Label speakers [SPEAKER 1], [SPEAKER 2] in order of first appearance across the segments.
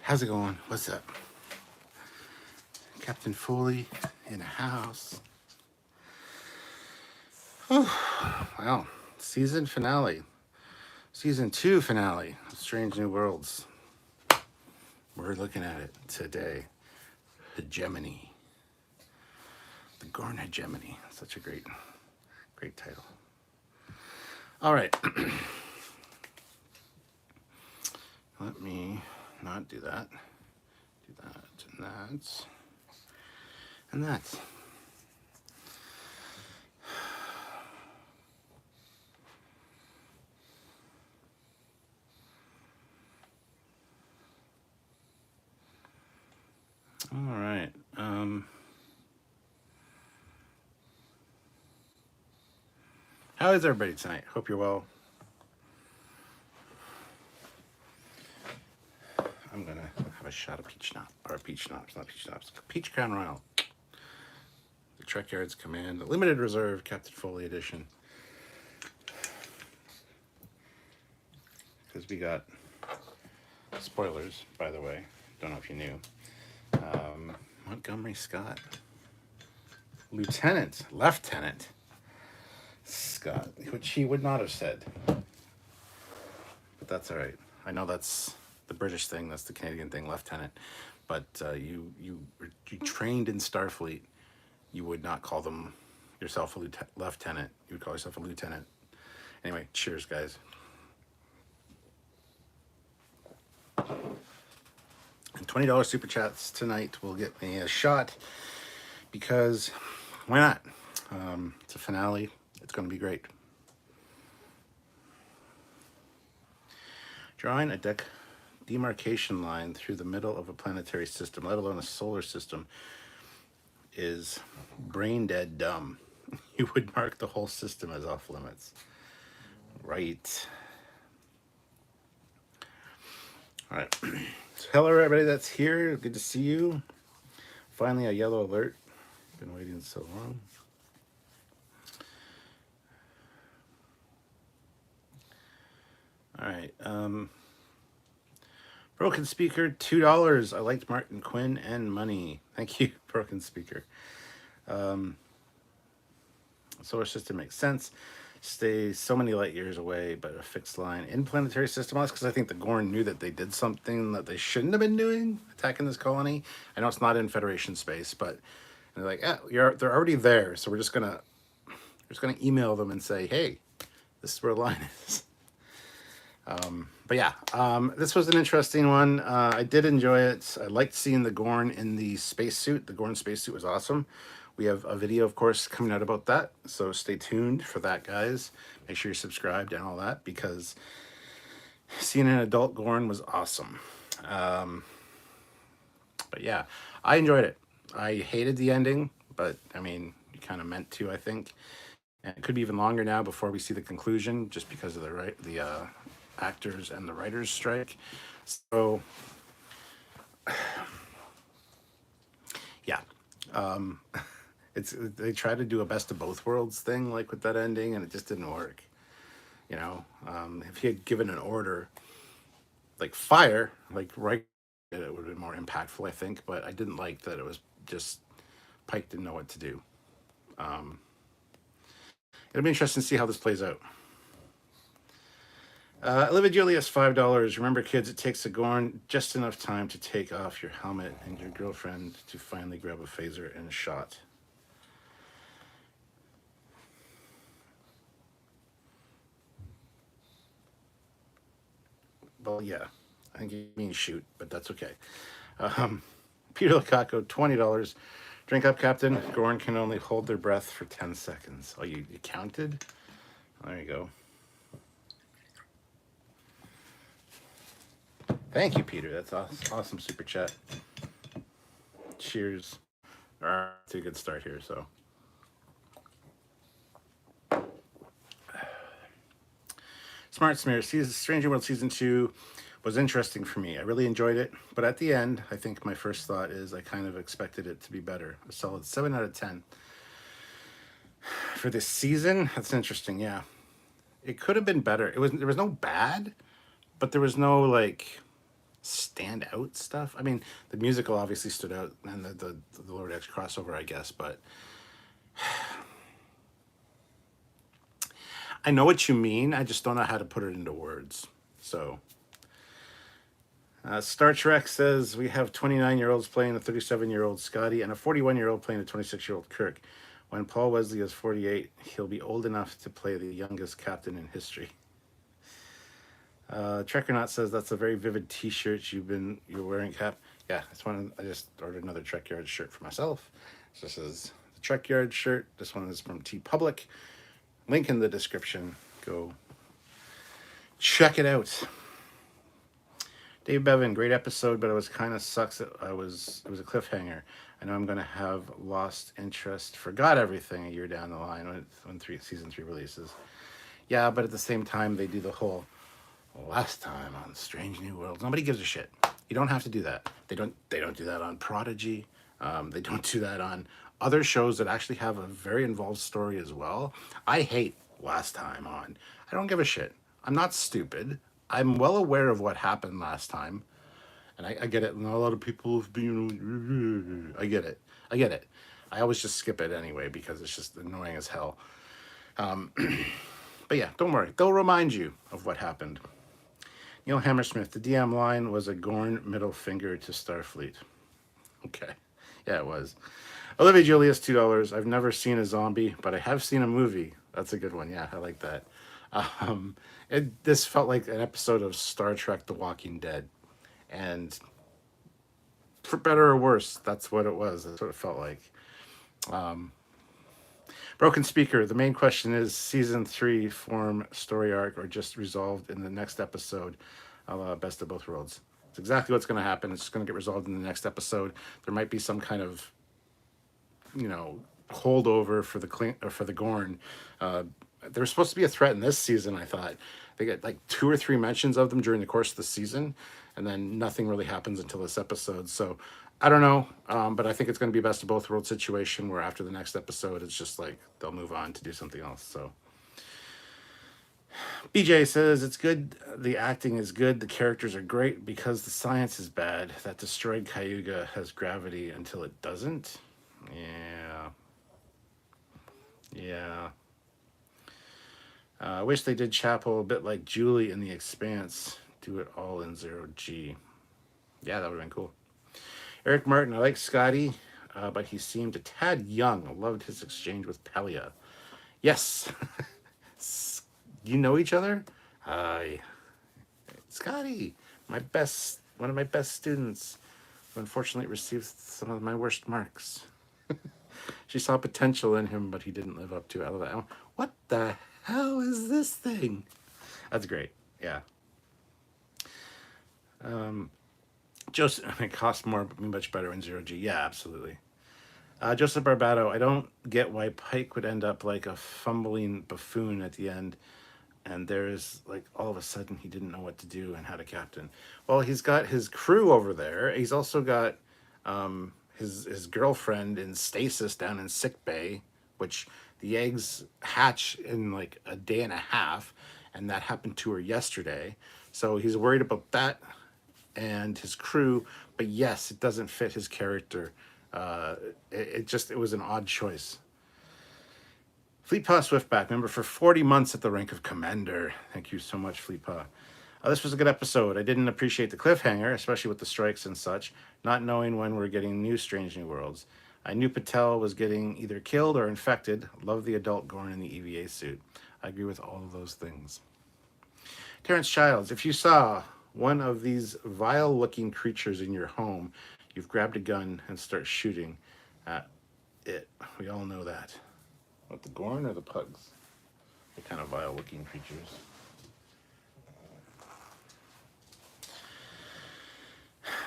[SPEAKER 1] How's it going? What's up? Captain Foley in a house. Wow. Season finale. Season 2 finale of Strange New Worlds. We're looking at it today. Hegemony. The Gorn Hegemony. Such a great title. All right. Let me not do that. Do that and that. And that. All right. How is everybody tonight? Hope you're well. I'm gonna have a shot of peach schnapps, or peach schnapps, not peach schnapps, peach crown royal. The Trekyards Command, limited reserve, Captain Foley edition. Because we got spoilers, by the way. Don't know if you knew. Montgomery Scott, Lieutenant Scott, which he would not have said, but that's all right. I know that's the British thing, that's the Canadian thing, lieutenant. But you trained in Starfleet, you would not call yourself a lieutenant. You would call yourself a lieutenant. Anyway, cheers, guys. And $20 super chats tonight will get me a shot, because why not? It's a finale. It's going to be great. Drawing a demarcation line through the middle of a planetary system, let alone a solar system, is brain dead dumb. You would mark the whole system as off limits. Right. All right. So hello, everybody that's here. Good to see you. Finally, a yellow alert. Been waiting so long. All right. Broken Speaker, $2. I liked Martin Quinn and money. Thank you, Broken Speaker. Solar system makes sense. Stay so many light years away, but a fixed line in planetary system. That's because I think the Gorn knew that they did something that they shouldn't have been doing, attacking this colony. I know it's not in Federation space, but they're like, they're already there, so we're just gonna email them and say, hey, this is where the line is. But yeah, this was an interesting one. I did enjoy it. I liked seeing the Gorn in the spacesuit. The Gorn spacesuit was awesome. We have a video, of course, coming out about that, so stay tuned for that, guys. Make sure you're subscribed and all that, because seeing an adult Gorn was awesome. But yeah, I enjoyed it. I hated the ending, but I mean, you kind of meant to, I think. And it could be even longer now before we see the conclusion, just because of the actors and the writers strike. So yeah, they try to do a best of both worlds thing, like with that ending, and it just didn't work. You know, if he had given an order like fire, like right, it would have been more impactful, I think. But I didn't like that it was just Pike didn't know what to do. It'll be interesting to see how this plays out. Olivia Julius, $5. Remember, kids, it takes a Gorn just enough time to take off your helmet and your girlfriend to finally grab a phaser and a shot. Well, yeah, I think you mean shoot, but that's okay. Peter Lukaku, $20. Drink up, Captain. Gorn can only hold their breath for 10 seconds. Oh, you counted? There you go. Thank you, Peter. That's awesome super chat. Cheers. All right, to a good start here, so. Smart Smear, Stranger World Season 2 was interesting for me. I really enjoyed it, but at the end, I think my first thought is I kind of expected it to be better. A solid 7 out of 10. For this season, that's interesting, yeah. It could have been better. There was no bad, but there was no, like, standout stuff. I mean, the musical obviously stood out, and the Lower Decks crossover, I guess. But I know what you mean. I just don't know how to put it into words. So, Star Trek says we have 29-year-olds playing a 37-year-old Scotty and a 41-year-old playing a 26-year-old Kirk. When Paul Wesley is 48, he'll be old enough to play the youngest captain in history. Trekyards says that's a very vivid T-shirt you're wearing, Cap. Yeah, it's one. I just ordered another Trekyards shirt for myself. So this is the Trekyards shirt. This one is from T Public. Link in the description. Go check it out. Dave Bevan, great episode, but it was kind of sucks. It was a cliffhanger. I know I'm going to have lost interest, forgot everything a year down the line when season 3 releases. Yeah, but at the same time, they do the whole last time on Strange New Worlds. Nobody gives a shit. You don't have to do that. They don't do that on Prodigy. They don't do that on other shows that actually have a very involved story as well. I hate last time on. I don't give a shit. I'm not stupid. I'm well aware of what happened last time. And I get it. And a lot of people have been... I get it. I always just skip it anyway because it's just annoying as hell. But yeah, don't worry. They'll remind you of what happened. Neil Hammersmith, the DM line was a Gorn middle finger to Starfleet. Okay. Yeah, it was. Olivia Julius, $2. I've never seen a zombie, but I have seen a movie. That's a good one. Yeah, I like that. This felt like an episode of Star Trek The Walking Dead. And for better or worse, that's what it was. That's what it felt like. Broken Speaker, the main question is season 3 form story arc or just resolved in the next episode of Best of Both Worlds. It's exactly what's going to happen. It's going to get resolved in the next episode. There might be some kind of, holdover for the Gorn. There was supposed to be a threat in this season, I thought. They get like 2 or 3 mentions of them during the course of the season, and then nothing really happens until this episode. So I don't know, but I think it's going to be a Best of Both Worlds situation where after the next episode, it's just like they'll move on to do something else. So BJ says it's good. The acting is good. The characters are great because the science is bad. That destroyed Cayuga has gravity until it doesn't. Yeah. I wish they did Chapel a bit like Julie in The Expanse. Do it all in 0G. Yeah, that would have been cool. Eric Martin, I like Scotty, but he seemed a tad young. I loved his exchange with Pelia. Yes. You know each other? Scotty, one of my best students, who unfortunately received some of my worst marks. She saw potential in him, but he didn't live up to it. I love that. What the hell is this thing? That's great. Yeah. Joseph, it costs more, but much better in 0G. Yeah, absolutely. Joseph Barbato, I don't get why Pike would end up like a fumbling buffoon at the end. And there's like all of a sudden he didn't know what to do and how to captain. Well, he's got his crew over there. He's also got his girlfriend in stasis down in sick bay, which the eggs hatch in like a day and a half, and that happened to her yesterday. So he's worried about that and his crew. But yes, it doesn't fit his character. It was an odd choice. Fleetpaw Swiftback, member for 40 months at the rank of Commander. Thank you so much, Fleetpaw. This was a good episode. I didn't appreciate the cliffhanger, especially with the strikes and such, not knowing when we're getting new Strange New Worlds. I knew Patel was getting either killed or infected. Love the adult Gorn in the EVA suit. I agree with all of those things. Terrence Childs, if you saw one of these vile-looking creatures in your home, you've grabbed a gun and start shooting at it. We all know that. What, the Gorn or the pugs? They're kind of vile-looking creatures.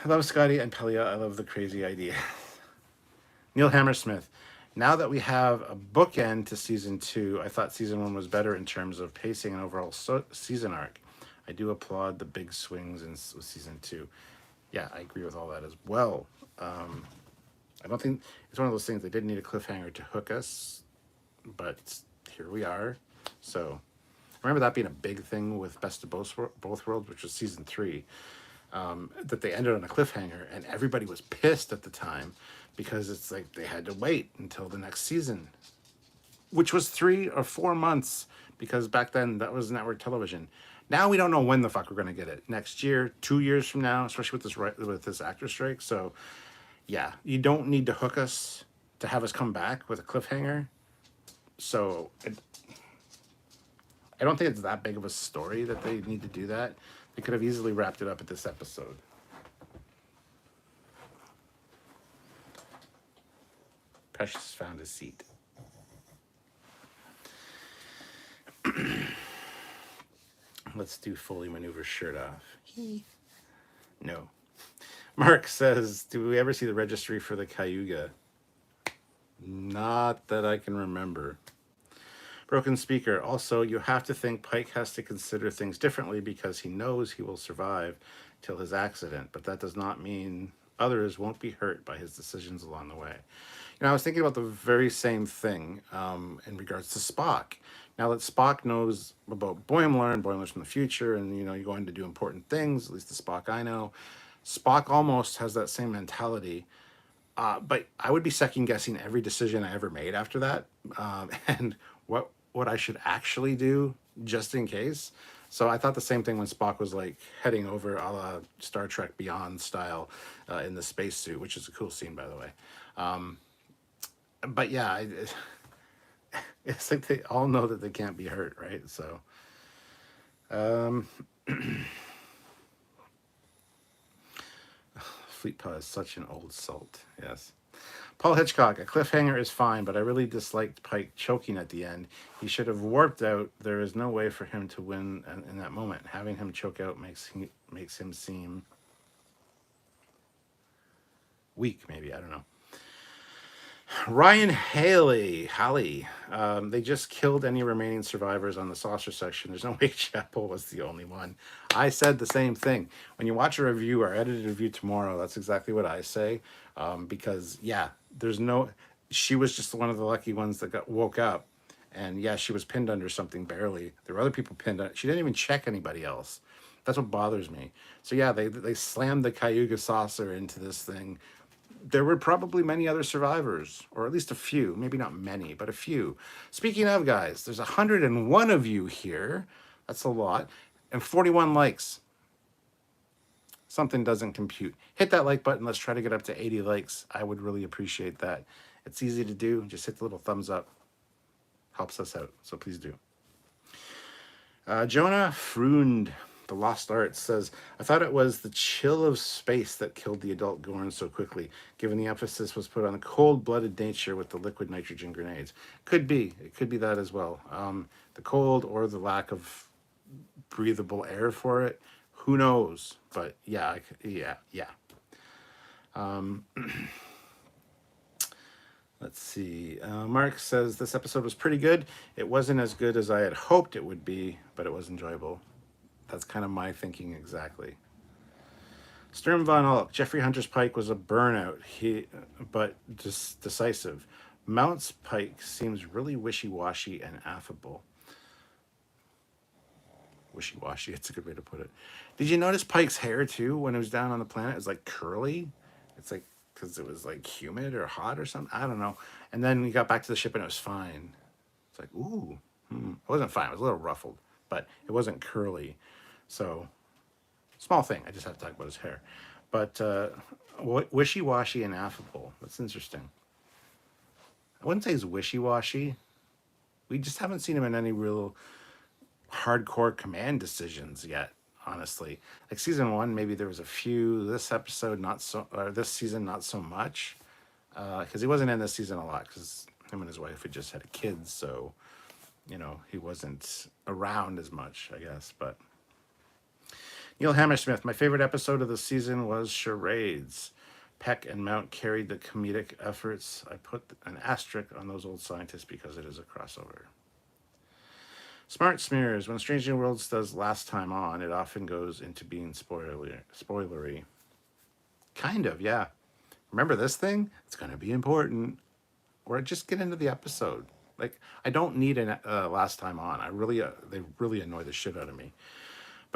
[SPEAKER 1] I love Scotty and Pelia. I love the crazy idea. Neil Hammersmith. Now that we have a bookend to season 2, I thought season 1 was better in terms of pacing and overall season arc. I do applaud the big swings in season 2. Yeah, I agree with all that as well. I don't think it's one of those things they didn't need a cliffhanger to hook us, but here we are. So I remember that being a big thing with Best of Both Worlds, which was season 3. that they ended on a cliffhanger, and everybody was pissed at the time because it's like they had to wait until the next season, which was 3 or 4 months, because back then that was network television. Now we don't know when the fuck we're gonna get it. Next year, 2 years from now, especially with this actor strike. So yeah, you don't need to hook us to have us come back with a cliffhanger. So I don't think it's that big of a story that they need to do that. They could have easily wrapped it up at this episode. Precious found his seat. Let's do Foley maneuver shirt off. No. Mark says, do we ever see the registry for the Cayuga? Not that I can remember. Broken speaker. Also, you have to think Pike has to consider things differently because he knows he will survive till his accident, but that does not mean others won't be hurt by his decisions along the way. I was thinking about the very same thing in regards to Spock. Now that Spock knows about Boimler's from the future, and you're going to do important things, at least the Spock I know, Spock almost has that same mentality. But I would be second guessing every decision I ever made after that, and what I should actually do just in case. So I thought the same thing when Spock was like heading over a la Star Trek Beyond style in the spacesuit, which is a cool scene, by the way. But yeah, it's like they all know that they can't be hurt, right? So, Fleet Paw is such an old salt. Yes. Paul Hitchcock, a cliffhanger is fine, but I really disliked Pike choking at the end. He should have warped out. There is no way for him to win in that moment. Having him choke out makes him seem weak, maybe. I don't know. Ryan Haley, they just killed any remaining survivors on the saucer section. There's no way Chapel was the only one. I said the same thing. When you watch a review, our edited review tomorrow, that's exactly what I say. Because, yeah, she was just one of the lucky ones that woke up. And, yeah, she was pinned under something barely. There were other people pinned under. She didn't even check anybody else. That's what bothers me. So, yeah, they slammed the Cayuga saucer into this thing. There were probably many other survivors, or at least a few, maybe not many, but a few. Speaking of, guys, there's 101 of you here. That's a lot. And 41 likes. Something doesn't compute. Hit that like button. Let's try to get up to 80 likes. I would really appreciate that. It's easy to do. Just hit the little thumbs up. Helps us out, so please do. Jonah Frund, The Lost Arts, says, I thought it was the chill of space that killed the adult Gorn so quickly, given the emphasis was put on the cold-blooded nature with the liquid nitrogen grenades. Could be. It could be that as well. The cold or the lack of breathable air for it. Who knows? But yeah. Let's see. Mark says, this episode was pretty good. It wasn't as good as I had hoped it would be, but it was enjoyable. That's kind of my thinking exactly. Sturm von Ulk, Jeffrey Hunter's Pike was a burnout, but decisive. Mount's Pike seems really wishy-washy and affable. Wishy-washy, it's a good way to put it. Did you notice Pike's hair, too, when it was down on the planet? It was like curly. It's like, because it was like humid or hot or something. I don't know. And then we got back to the ship and it was fine. It's like, ooh. It wasn't fine. It was a little ruffled, but it wasn't curly. So, small thing. I just have to talk about his hair. But wishy-washy and affable. That's interesting. I wouldn't say he's wishy-washy. We just haven't seen him in any real hardcore command decisions yet, honestly. Like season 1, maybe there was a few. This episode, not so. Or this season, not so much. Because he wasn't in this season a lot. Because him and his wife had just had a kid. So, he wasn't around as much, I guess. But Neil Hammersmith, my favorite episode of the season was Charades. Peck and Mount carried the comedic efforts. I put an asterisk on those old scientists because it is a crossover. Smart Smears, when Strange New Worlds does Last Time On, it often goes into being spoilery. Kind of, yeah. Remember this thing? It's going to be important. Or just get into the episode. Like, I don't need an Last Time On. They really annoy the shit out of me.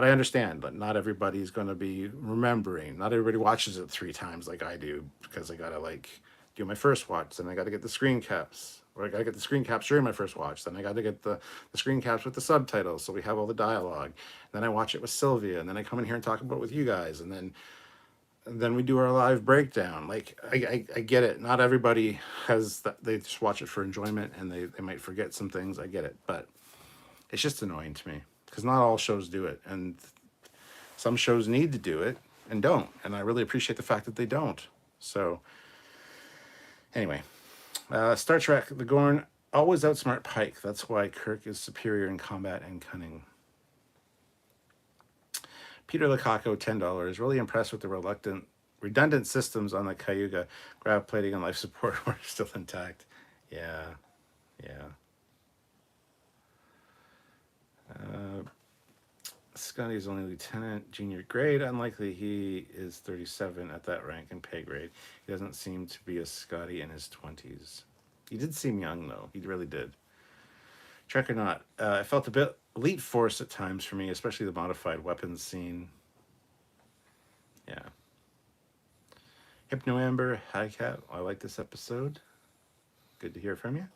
[SPEAKER 1] But I understand that not everybody's going to be remembering. Not everybody watches it 3 times like I do, because I got to like do my first watch, then I got to get the screen caps, or I got to get the screen caps during my first watch, then I got to get the screen caps with the subtitles so we have all the dialogue. Then I watch it with Sylvia, and then I come in here and talk about it with you guys, and then we do our live breakdown. Like I get it. Not everybody has that. They just watch it for enjoyment, and they might forget some things. I get it, but it's just annoying to me because not all shows do it, and some shows need to do it and don't. And I really appreciate the fact that they don't. So anyway, Star Trek: The Gorn always outsmart Pike. That's why Kirk is superior in combat and cunning. Peter Lukaku, $10. Really impressed with the redundant systems on the Cayuga. Grav plating and life support were still intact. Yeah, yeah. Scotty's only lieutenant, junior grade. Unlikely he is 37 at that rank and pay grade. He doesn't seem to be a Scotty in his 20s. He did seem young, though. He really did. Trek or not, I felt a bit Elite Force at times for me, especially the modified weapons scene. Yeah. Hypno Amber, hi Cat. I like this episode. Good to hear from you.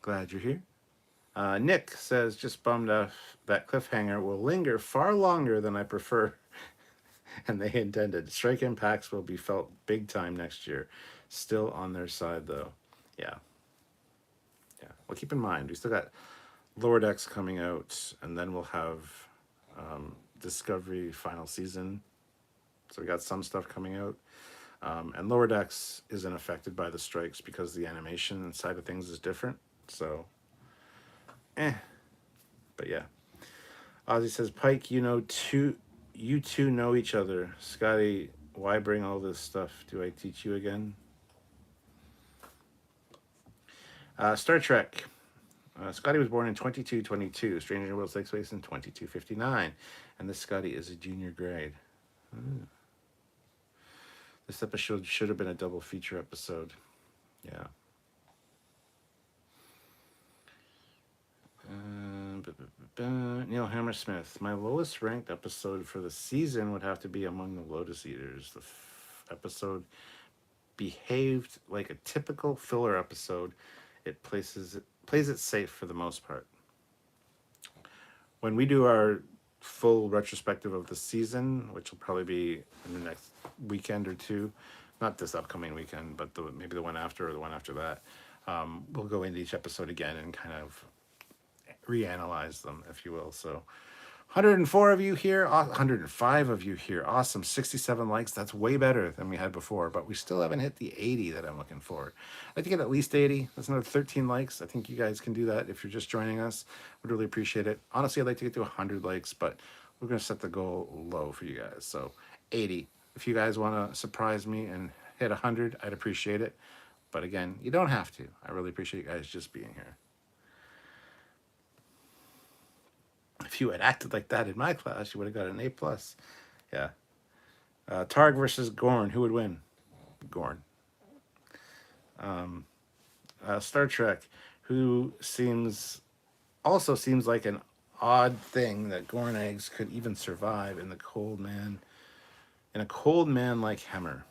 [SPEAKER 1] Glad you're here. Nick says, just bummed out that Cliffhanger will linger far longer than I prefer and they intended. Strike impacts will be felt big time next year. Still on their side, though. Yeah. Yeah. Well, keep in mind, we still got Lower Decks coming out, and then we'll have Discovery final season. So we got some stuff coming out. And Lower Decks isn't affected by the strikes because the animation side of things is different. So, But yeah. Ozzy says, Pike, you two know each other. Scotty, why bring all this stuff? Do I teach you again? Star Trek. Scotty was born in 2222. Stranger Worlds takes place in 2259. And this Scotty is a junior grade. This episode should have been a double feature episode. Yeah. Neil Hammersmith. My lowest ranked episode for the season would have to be Among the Lotus Eaters. The episode behaved like a typical filler episode. It plays it safe for the most part. When we do our full retrospective of the season, which will probably be in the next weekend or two, not this upcoming weekend, but maybe the one after or the one after that, we'll go into each episode again and kind of reanalyze them, if you will. So 104 of you here, 105 of you here. Awesome. 67 likes. That's way better than we had before, but we still haven't hit the 80 that I'm looking for. I'd like to get at least 80. That's another 13 likes. I think you guys can do that if you're just joining us. Would really appreciate it. Honestly, I'd like to get to 100 likes, but we're going to set the goal low for you guys. So 80. If you guys want to surprise me and hit 100, I'd appreciate it. But again, you don't have to. I really appreciate you guys just being here. If you had acted like that in my class, you would have got an A+. Yeah. Targ versus Gorn. Who would win? Gorn. Star Trek. Who also seems like an odd thing that Gorn eggs could even survive in a cold man like Hemmer.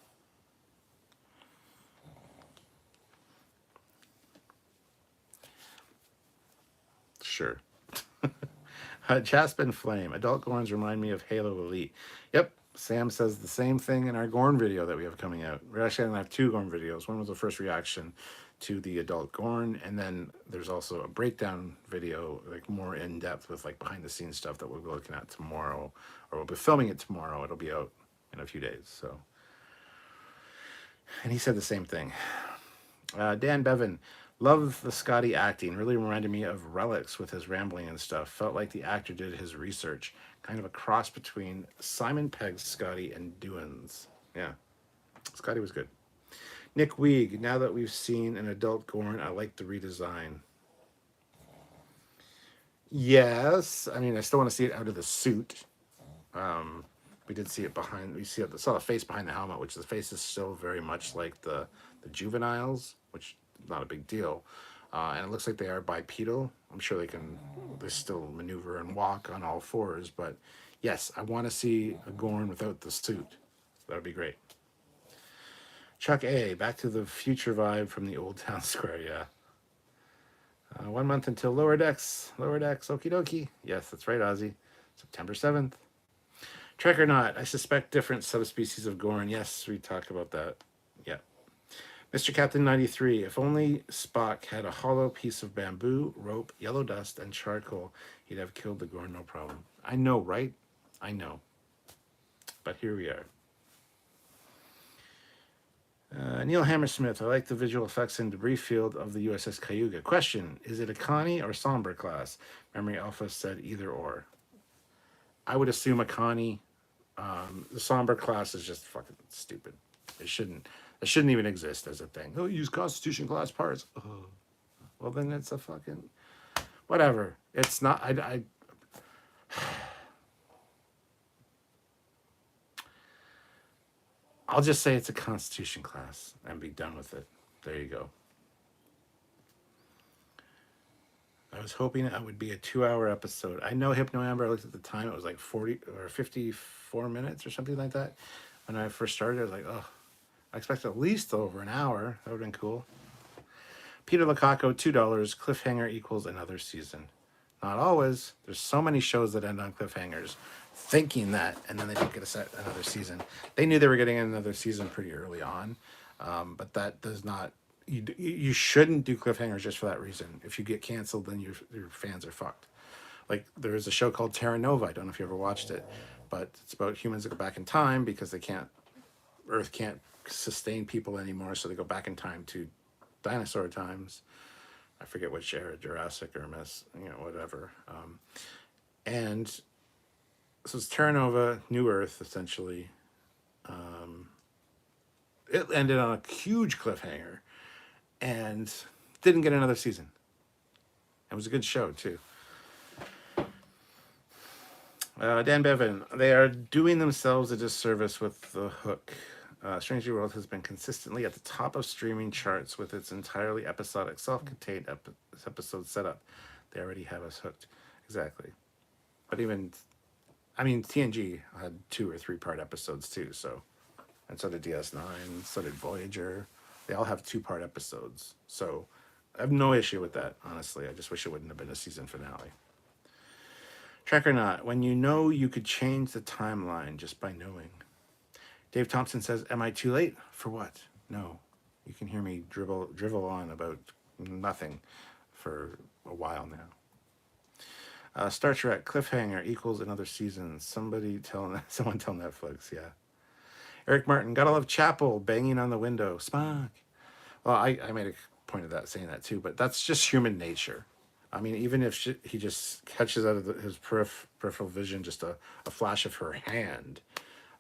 [SPEAKER 1] Sure. Jaspin Flame. Adult Gorns remind me of Halo Elite. Yep, Sam says the same thing in our Gorn video that we have coming out. We're actually going to have 2 Gorn videos. One was the first reaction to the Adult Gorn, and then there's also a breakdown video, like more in depth with like behind the scenes stuff that we'll be looking at tomorrow, or we'll be filming it tomorrow. It'll be out in a few days. So, and he said the same thing. Dan Bevan. Love the Scotty acting. Really reminded me of Relics with his rambling and stuff. Felt like the actor did his research. Kind of a cross between Simon Pegg's Scotty and Doohan's. Yeah. Scotty was good. Nick Weeg. Now that we've seen an adult Gorn, I like the redesign. Yes. I mean, I still want to see it out of the suit. We did see it behind. Saw the face behind the helmet, which the face is still very much like the juveniles, which not a big deal, and it looks like they are bipedal. I'm sure they still maneuver and walk on all fours, but Yes, I want to see a Gorn without the suit. That would be great. Chuck A, Back to the Future vibe from the Old Town Square. Yeah. 1 month until Lower Decks. Lower Decks, okie dokie. Yes, that's right, Ozzy. September 7th. Trek or not, I suspect different subspecies of Gorn. Yes, we talked about that. Yeah. Mr. Captain 93, if only Spock had a hollow piece of bamboo, rope, yellow dust, and charcoal, he'd have killed the Gorn, no problem. I know, right? I know. But here we are. Neil Hammersmith, I like the visual effects and debris field of the USS Cayuga. Question, is it a Connie or Somber class? Memory Alpha said either or. I would assume a Connie. The Somber class is just fucking stupid. It shouldn't even exist as a thing. Oh, use Constitution class parts. Oh. Well, then it's a fucking... Whatever. It's not... I'll just say it's a Constitution class and be done with it. There you go. I was hoping it would be a 2-hour episode. I know Hypno Amber, I looked at the time, it was like 40 or 54 minutes or something like that. When I first started, I was like, oh, I expected at least over an hour. That would have been cool. Peter Locaco, $2. Cliffhanger equals another season. Not always. There's so many shows that end on cliffhangers, thinking that, and then they don't get another season. They knew they were getting another season pretty early on, but that does not... You shouldn't do cliffhangers just for that reason. If you get canceled, then your fans are fucked. Like, there is a show called Terra Nova. I don't know if you ever watched it, but it's about humans that go back in time because Earth can't sustain people anymore, so they go back in time to dinosaur times. I forget which era, Jurassic or whatever. And so it's Terra Nova, New Earth, essentially. It ended on a huge cliffhanger and didn't get another season. It was a good show, too. Dan Bevan, they are doing themselves a disservice with The Hook. Strange New World has been consistently at the top of streaming charts with its entirely episodic, self-contained episode setup. They already have us hooked. Exactly. But TNG had 2 or 3 part episodes too, and so did DS9, so did Voyager. They all have 2-part episodes. So I have no issue with that, honestly. I just wish it wouldn't have been a season finale. Trek or not, when you know you could change the timeline just by knowing. Dave Thompson says, am I too late? For what? No. You can hear me drivel on about nothing for a while now. Star Trek Cliffhanger equals another season. Someone tell Netflix, yeah. Eric Martin, gotta love Chapel banging on the window. Spock. Well, I made a point of that, saying that too, but that's just human nature. I mean, even if he just catches out of his peripheral vision just a flash of her hand,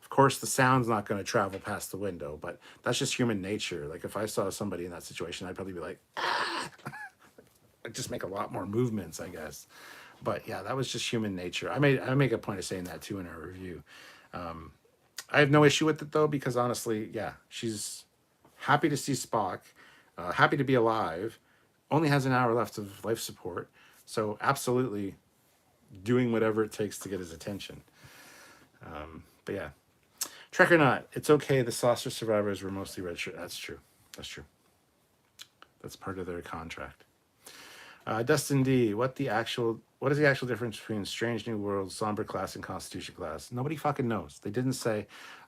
[SPEAKER 1] of course the sound's not going to travel past the window, but that's just human nature. Like, if I saw somebody in that situation, I'd probably be like, ah! I'd just make a lot more movements, I guess. But yeah, that was just human nature. I make a point of saying that too in our review. I have no issue with it though, because honestly, yeah, she's happy to see Spock, happy to be alive, only has an hour left of life support, so absolutely doing whatever it takes to get his attention. But yeah, Trek or not, it's okay. The saucer survivors were mostly red shirt. That's true. That's part of their contract. Dustin D, what is the actual difference between Strange New World, Somber class, and Constitution class? Nobody fucking knows. They didn't say.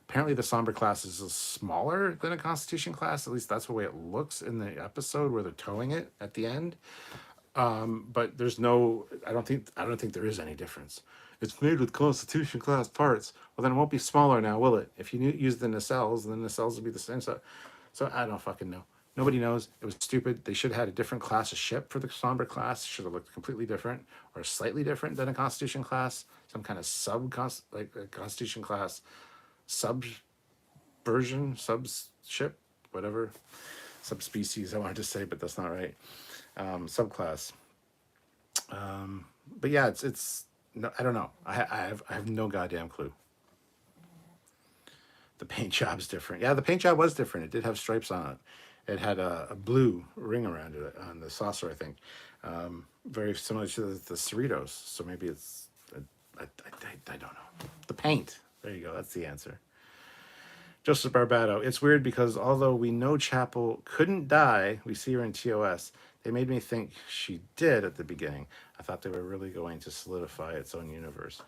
[SPEAKER 1] Apparently the Somber class is smaller than a Constitution class. At least that's the way it looks in the episode where they're towing it at the end. But there's no, I don't think there is any difference. It's made with Constitution class parts. Well, then it won't be smaller now, will it? If you use the nacelles, then the nacelles will be the same. So I don't fucking know. Nobody knows. It was stupid. They should have had a different class of ship for the Somber class. Should have looked completely different or slightly different than a Constitution class. Some kind of like a Constitution class subship, whatever. Subspecies, I wanted to say, but that's not right. Subclass. But yeah, it's no, I don't know. I have no goddamn clue. The paint job's different. Yeah, the paint job was different. It did have stripes on it. It had a blue ring around it on the saucer, I think. Very similar to the Cerritos. So maybe it's, I don't know. The paint. There you go. That's the answer. Joseph Barbado. It's weird because although we know Chapel couldn't die, we see her in TOS. They made me think she did at the beginning. I thought they were really going to solidify its own universe.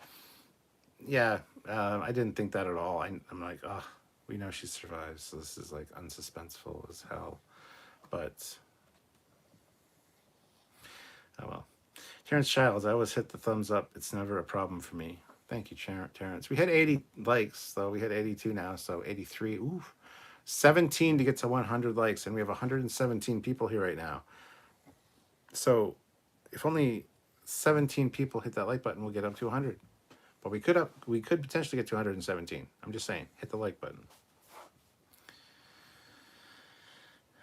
[SPEAKER 1] Yeah, I didn't think that at all. I'm like, oh, we know she survives, so this is like unsuspenseful as hell. But, oh well. Terrence Childs, I always hit the thumbs up. It's never a problem for me. Thank you, Terrence. We had 80 likes, though. We had 82 now, so 83. Ooh, 17 to get to 100 likes, and we have 117 people here right now. So if only 17 people hit that like button, we'll get up to 100. But we could potentially get to 117. I'm just saying, hit the like button.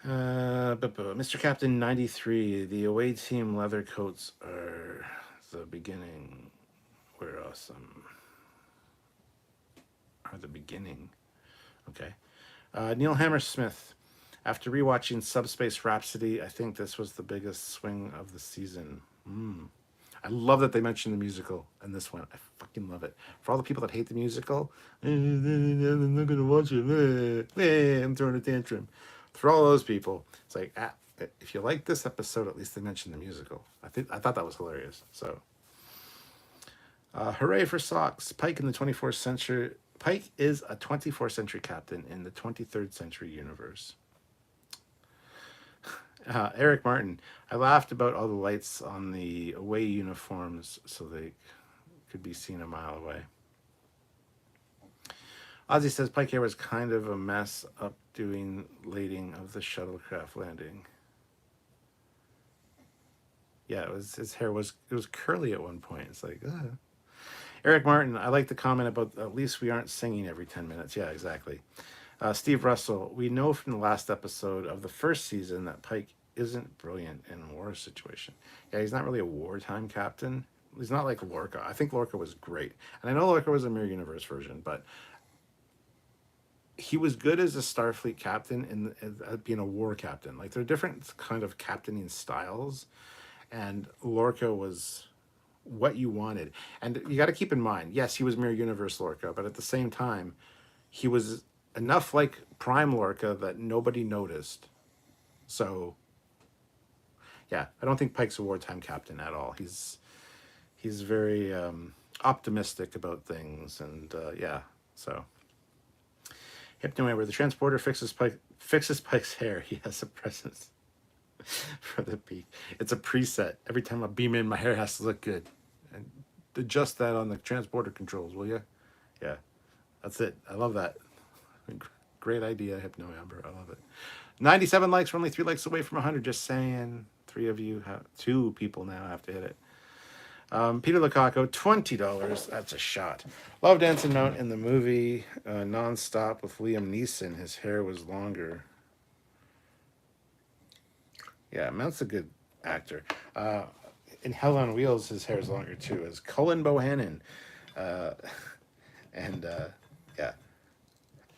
[SPEAKER 1] Mr. Captain 93, the away team leather coats are the beginning. We're awesome. Are the beginning. Okay. Neil Hammersmith, after rewatching Subspace Rhapsody, I think this was the biggest swing of the season. I love that they mentioned the musical in this one. I fucking love it. For all the people that hate the musical, I'm not gonna watch it. I'm throwing a tantrum. For all those people, it's like, if you like this episode, at least they mentioned the musical. I thought that was hilarious. So, hooray for socks! Pike in the 24th century. Pike is a 24th century captain in the 23rd century universe. Eric Martin, I laughed about all the lights on the away uniforms so they could be seen a mile away. Ozzy says Pike here was kind of a mess up doing lading of the shuttlecraft landing. Yeah, his hair was curly at one point. It's like, Eric Martin, I like the comment about at least we aren't singing every 10 minutes. Yeah, exactly. Steve Russell, we know from the last episode of the first season that Pike isn't brilliant in a war situation. Yeah, he's not really a wartime captain. He's not like Lorca. I think Lorca was great. And I know Lorca was a Mirror Universe version, but he was good as a Starfleet captain in being a war captain. Like, there are different kind of captaining styles, and Lorca was what you wanted. And you got to keep in mind, yes, he was Mirror Universe Lorca, but at the same time, he was enough like Prime Lorca that nobody noticed. So, yeah, I don't think Pike's a wartime captain at all. He's very optimistic about things, and yeah, so. Hypno, where the transporter fixes Pike's hair, he has a presence for the peak. It's a preset. Every time I beam in, my hair has to look good. And adjust that on the transporter controls, will you? Yeah, that's it. I love that. Great idea, Hypno Amber. I love it. 97 likes. We're only 3 likes away from 100. Just saying. 2 people now have to hit it. Peter Lukaku, $20. That's a shot. Loved Anson Mount in the movie Nonstop with Liam Neeson. His hair was longer. Yeah, Mount's a good actor. In Hell on Wheels, his hair is longer too, as Cullen Bohannon. And yeah,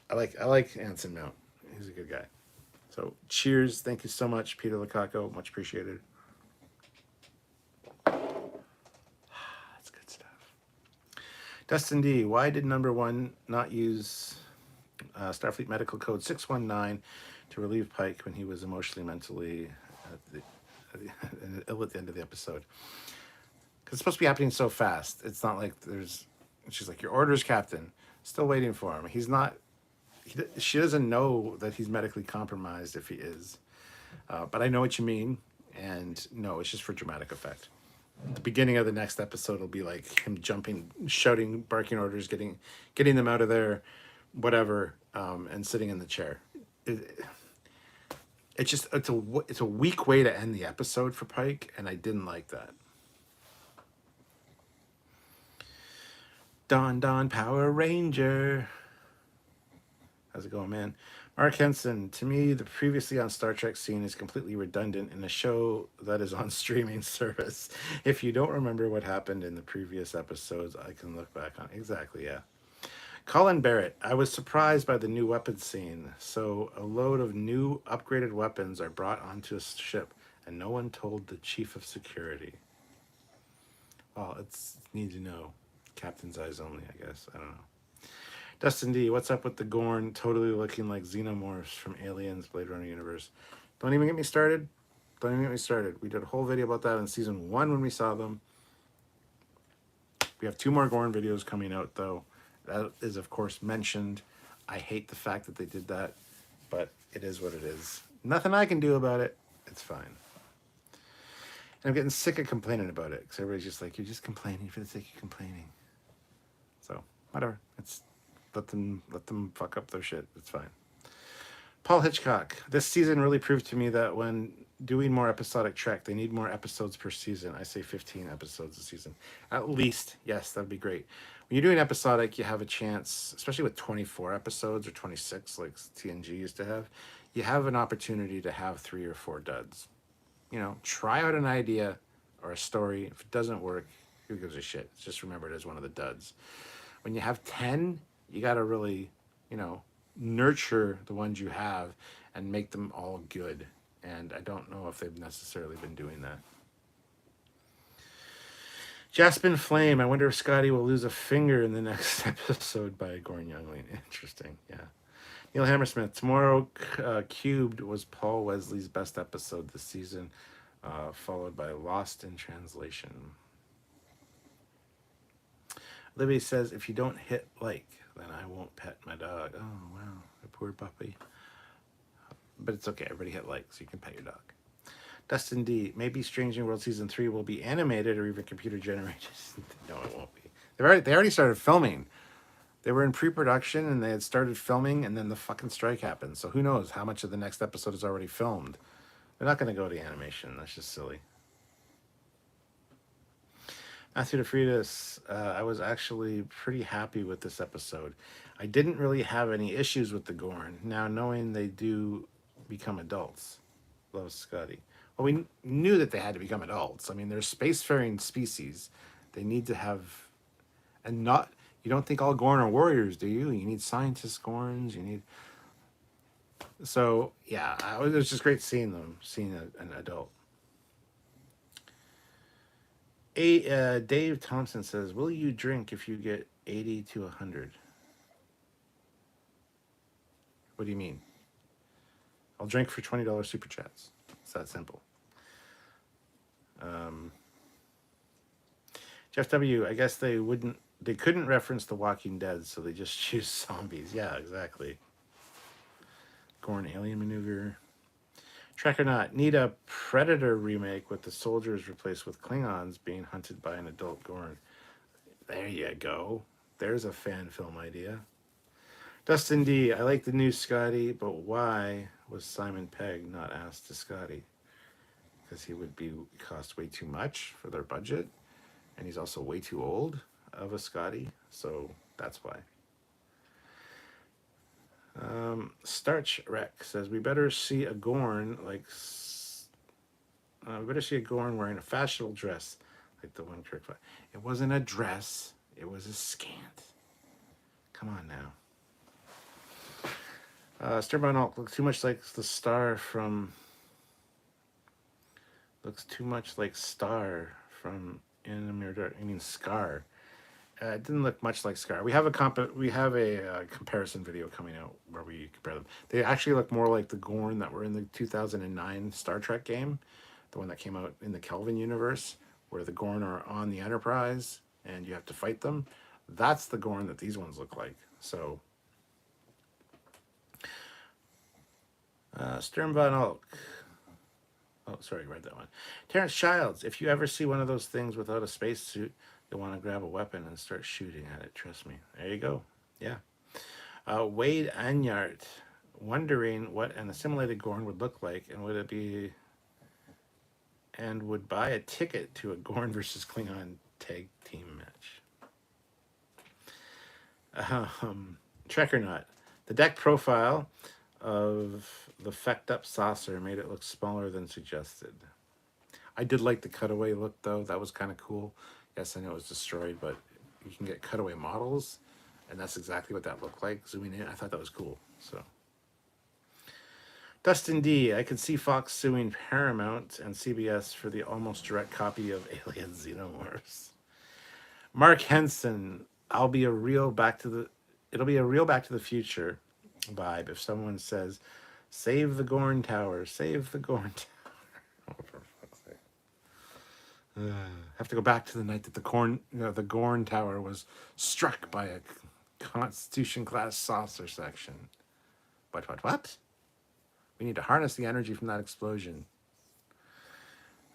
[SPEAKER 1] I like Anson Mount. He's a good guy. So cheers. Thank you so much, Peter Lukaku. Much appreciated. Dustin D, why did number 1 not use Starfleet Medical Code 619 to relieve Pike when he was emotionally, mentally ill at the end of the episode? Because it's supposed to be happening so fast. It's not like she's like, your orders, Captain. Still waiting for him. He's not, she doesn't know that he's medically compromised if he is. But I know what you mean. And no, it's just for dramatic effect. The beginning of the next episode will be like him jumping, shouting, barking orders, getting them out of there, whatever, and sitting in the chair. It's a weak way to end the episode for Pike, and I didn't like that. Don Power Ranger. How's it going, man? Mark Henson, to me, the previously on Star Trek scene is completely redundant in a show that is on streaming service. If you don't remember what happened in the previous episodes, I can look back on. Exactly, yeah. Colin Barrett, I was surprised by the new weapons scene. So a load of new upgraded weapons are brought onto a ship, and no one told the chief of security. Well, it's need to know. Captain's eyes only, I guess. I don't know. Dustin D, what's up with the Gorn totally looking like xenomorphs from Aliens Blade Runner universe? Don't even get me started. Don't even get me started. We did a whole video about that in season 1 when we saw them. We have 2 more Gorn videos coming out, though. That is, of course, mentioned. I hate the fact that they did that, but it is what it is. Nothing I can do about it. It's fine. And I'm getting sick of complaining about it, because everybody's just like, you're just complaining for the sake of complaining. So, whatever. It's let them fuck up their shit. It's fine. Paul Hitchcock. This season really proved to me that when doing more episodic Trek, they need more episodes per season. I say 15 episodes a season. At least. Yes, that'd be great. When you're doing episodic, you have a chance, especially with 24 episodes or 26 like TNG used to have, you have an opportunity to have 3 or 4 duds. You know, try out an idea or a story. If it doesn't work, who gives a shit? Just remember it as one of the duds. When you have 10, you got to really, you know, nurture the ones you have and make them all good. And I don't know if they've necessarily been doing that. Jaspin Flame, I wonder if Scotty will lose a finger in the next episode by Gorn Youngling. Interesting, yeah. Neil Hammersmith, Tomorrow Cubed was Paul Wesley's best episode this season, followed by Lost in Translation. Libby says, if you don't hit like, then I won't pet my dog. Oh, wow, the poor puppy. But it's okay, everybody hit like, so you can pet your dog. Dustin D, maybe Strange New World Season 3 will be animated or even computer generated. No, it won't be. They already started filming. They were in pre-production and they had started filming, and then the fucking strike happened. So who knows how much of the next episode is already filmed. They're not going to go to animation. That's just silly. Matthew DeFriedis, I was actually pretty happy with this episode. I didn't really have any issues with the Gorn. Now, knowing they do become adults. Love Scotty. Well, we knew that they had to become adults. I mean, they're spacefaring species. They need to have... And not... You don't think all Gorn are warriors, do you? You need scientist Gorns. You need... So, yeah. It was just great seeing them. Seeing an adult. Dave Thompson says, will you drink if you get 80 to 100? What do you mean? I'll drink for $20 super chats. It's that simple. Jeff W., I guess they couldn't reference The Walking Dead, so they just choose zombies. Yeah, exactly. Gorn alien maneuver. Trek or not, need a Predator remake with the soldiers replaced with Klingons being hunted by an adult Gorn. There you go. There's a fan film idea. Dustin D, I like the new Scotty, but why was Simon Pegg not asked to Scotty? Because he would cost way too much for their budget, and he's also way too old of a Scotty, so that's why. Starch Rec says, we better see a Gorn wearing a fashionable dress like the one Kirk. It wasn't a dress, it was a scant. Come on now. Sternbone Alt looks too much like the star from... Looks too much like Star from Scar. It didn't look much like Scar. We have a comparison video coming out where we compare them. They actually look more like the Gorn that were in the 2009 Star Trek game, the one that came out in the Kelvin universe, where the Gorn are on the Enterprise and you have to fight them. That's the Gorn that these ones look like. So, Stern Von Ulk. Oh, sorry, I read that one. Terrence Childs, if you ever see one of those things without a spacesuit, you'll want to grab a weapon and start shooting at it. Trust me. There you go. Yeah. Wade Anyart, wondering what an assimilated Gorn would look like, and would buy a ticket to a Gorn versus Klingon tag team match. Trek or not, the deck profile of the fecked up saucer made it look smaller than suggested. I did like the cutaway look, though. That was kind of cool. Yes, I know it was destroyed, but you can get cutaway models, and that's exactly what that looked like. Zooming in, I thought that was cool. So, Dustin D, I could see Fox suing Paramount and CBS for the almost direct copy of Alien Xenomorphs. Mark Henson, it'll be a real Back to the Future vibe if someone says, "Save the Gorn Tower, save the Gorn Tower." Oh, for fuck's sake. Have to go back to the night that the Gorn Tower was struck by a Constitution class saucer section. What? We need to harness the energy from that explosion.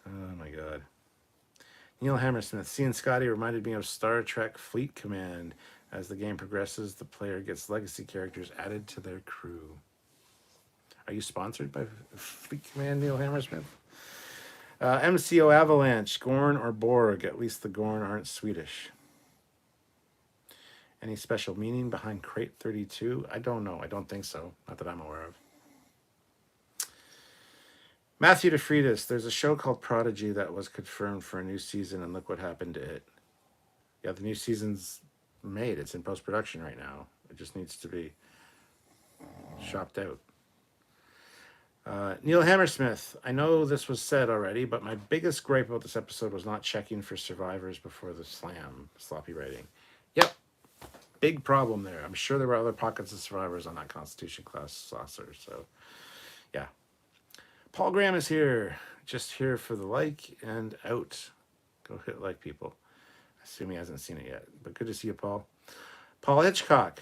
[SPEAKER 1] Oh my god. Neil Hammersmith, seeing Scotty reminded me of Star Trek Fleet Command. As the game progresses, the player gets legacy characters added to their crew. Are you sponsored by Fleet Command, Neil Hammersmith? MCO Avalanche, Gorn or Borg? At least the Gorn aren't Swedish. Any special meaning behind Crate 32? I don't know. I don't think so. Not that I'm aware of. Matthew DeFreitas, there's a show called Prodigy that was confirmed for a new season, and look what happened to it. Yeah, the new season's made. It's in post-production right now. It just needs to be shopped out. Neil Hammersmith, I know this was said already, but my biggest gripe about this episode was not checking for survivors before the slam. Sloppy writing. Yep. Big problem there. I'm sure there were other pockets of survivors on that Constitution class saucer. So, yeah. Paul Graham is here. Just here for the like and out. Go hit like, people. I assume he hasn't seen it yet. But good to see you, Paul. Paul Hitchcock.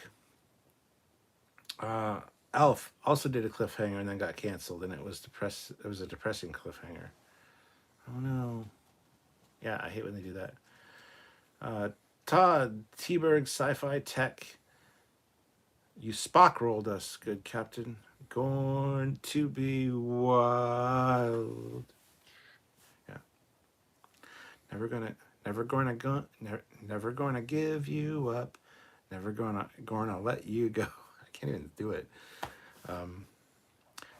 [SPEAKER 1] Alf also did a cliffhanger and then got canceled, and it was a depressing cliffhanger. Oh no. Yeah, I hate when they do that. Todd T-Berg Sci-Fi Tech. You Spock rolled us, good captain. Going to be wild. Yeah. Never gonna give you up. Never gonna let you go. I can't even do it.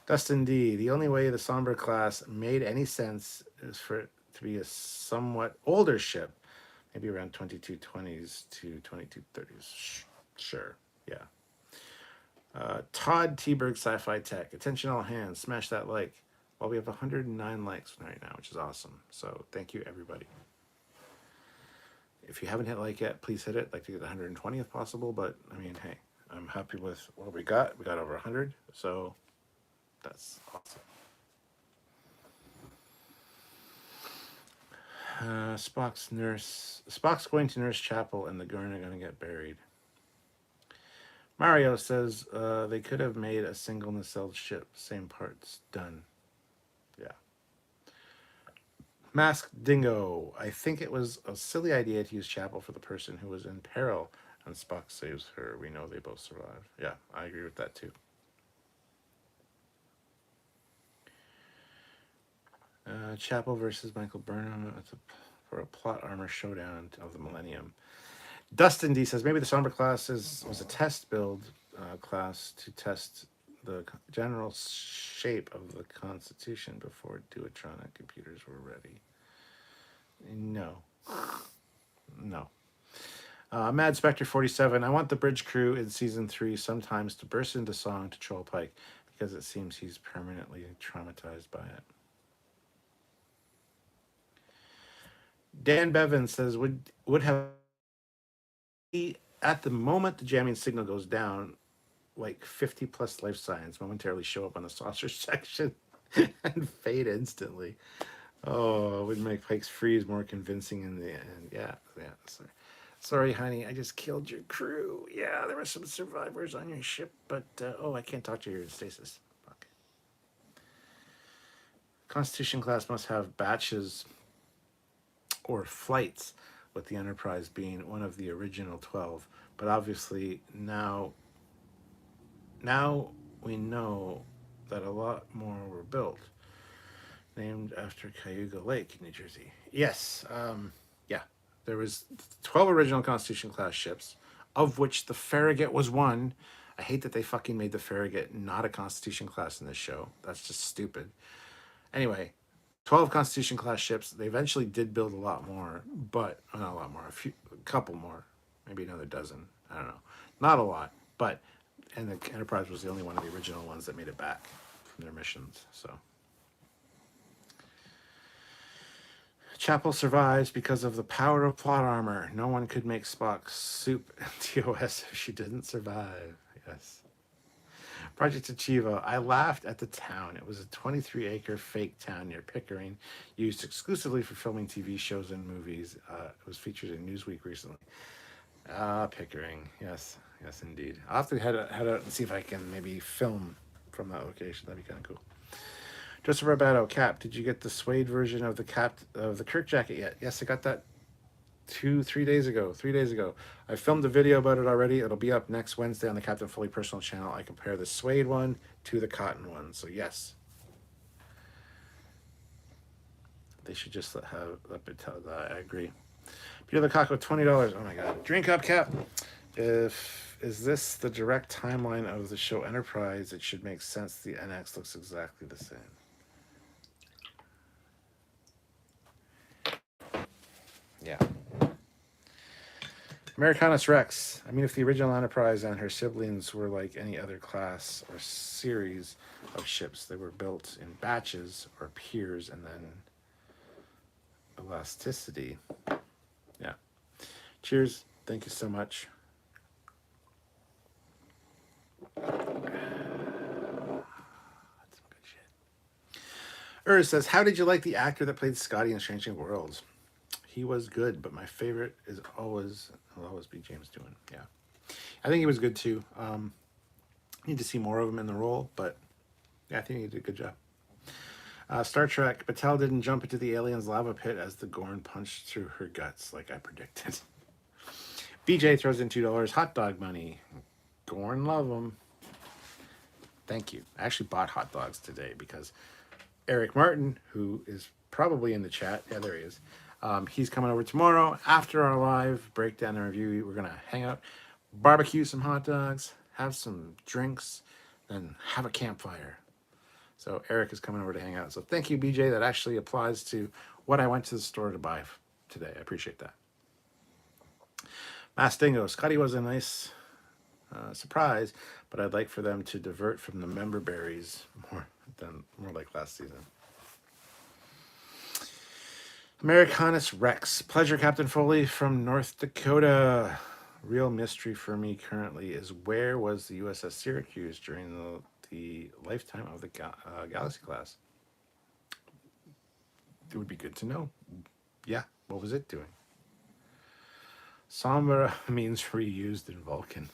[SPEAKER 1] Dustin D. The only way the Somber class made any sense is for it to be a somewhat older ship, maybe around 2220s to 2230s. Sure, yeah. Todd T-Berg Sci-Fi Tech. Attention all hands. Smash that like. Well, we have 109 likes right now, which is awesome. So thank you, everybody. If you haven't hit like yet, please hit it. I'd like to get 120 if possible, but I mean, hey, I'm happy with what we got. We got over 100, so that's awesome. Spock's going to Nurse Chapel, and the Gorn are going to get buried. Mario says they could have made a single nacelle ship, same parts, done. Yeah. Masked Dingo. I think it was a silly idea to use Chapel for the person who was in peril, and Spock saves her. We know they both survive. Yeah, I agree with that too. Chapel versus Michael Burnham for a plot armor showdown of the Millennium. Dustin D says maybe the Somber class was a test build class to test the general shape of the Constitution before Duotronic computers were ready. No. Mad Spectre 47. I want the bridge crew in season 3 sometimes to burst into song to troll Pike because it seems he's permanently traumatized by it. Dan Bevan says would have at the moment the jamming signal goes down, like 50 plus life signs momentarily show up on the saucer section and fade instantly. Oh, it would make Pike's freeze more convincing in the end. Yeah. Sorry, honey, I just killed your crew. Yeah, there were some survivors on your ship, but I can't talk to you in stasis. Fuck. Constitution class must have batches or flights, with the Enterprise being one of the original 12. But obviously now we know that a lot more were built, named after Cayuga Lake, New Jersey. Yes, yeah. There was 12 original Constitution class ships, of which the Farragut was one. I hate that they fucking made the Farragut not a Constitution class in this show. That's just stupid. Anyway, 12 Constitution class ships. They eventually did build a lot more, but not a lot more, a couple more, maybe another dozen. I don't know. Not a lot, but, and the Enterprise was the only one of the original ones that made it back from their missions. So Chapel survives because of the power of plot armor. No one could make Spock soup and TOS if she didn't survive. Yes. Project Achieva. I laughed at the town. It was a 23-acre fake town near Pickering, used exclusively for filming TV shows and movies. It was featured in Newsweek recently. Pickering. Yes. Yes, indeed. I'll have to head out and see if I can maybe film from that location. That'd be kind of cool. Joseph Roberto, Cap, did you get the suede version of the Kirk jacket yet? Yes, I got that 3 days ago. 3 days ago. I filmed a video about it already. It'll be up next Wednesday on the Captain Foley personal channel. I compare the suede one to the cotton one. So yes. They should just let me tell that. I agree. Peter the Cock with $20. Oh my god. Drink up, Cap. Is this the direct timeline of the show Enterprise? It should make sense. The NX looks exactly the same. Yeah. Americanus Rex. I mean, if the original Enterprise and her siblings were like any other class or series of ships, they were built in batches or piers and then elasticity. Yeah. Cheers. Thank you so much. That's some good shit. Says, how did you like the actor that played Scotty in Strange New Worlds? He was good, but my favorite will always be James Doohan. Yeah, I think he was good too. Need to see more of him in the role, but yeah, I think he did a good job. Star Trek, Batel didn't jump into the alien's lava pit as the Gorn punched through her guts, like I predicted. BJ throws in $2 hot dog money. Gorn love them. Thank you. I actually bought hot dogs today because Eric Martin, who is probably in the chat, yeah, there he is. He's coming over tomorrow after our live breakdown and review. We're going to hang out, barbecue some hot dogs, have some drinks, then have a campfire. So Eric is coming over to hang out. So thank you, BJ. That actually applies to what I went to the store to buy today. I appreciate that. Mastingo. Scotty was a nice surprise, but I'd like for them to divert from the member berries more like last season. Americanus Rex. Pleasure, Captain Foley from North Dakota. Real mystery for me currently is where was the USS Syracuse during the lifetime of the Galaxy class? It would be good to know. Yeah, what was it doing? Sombra means reused in Vulcan.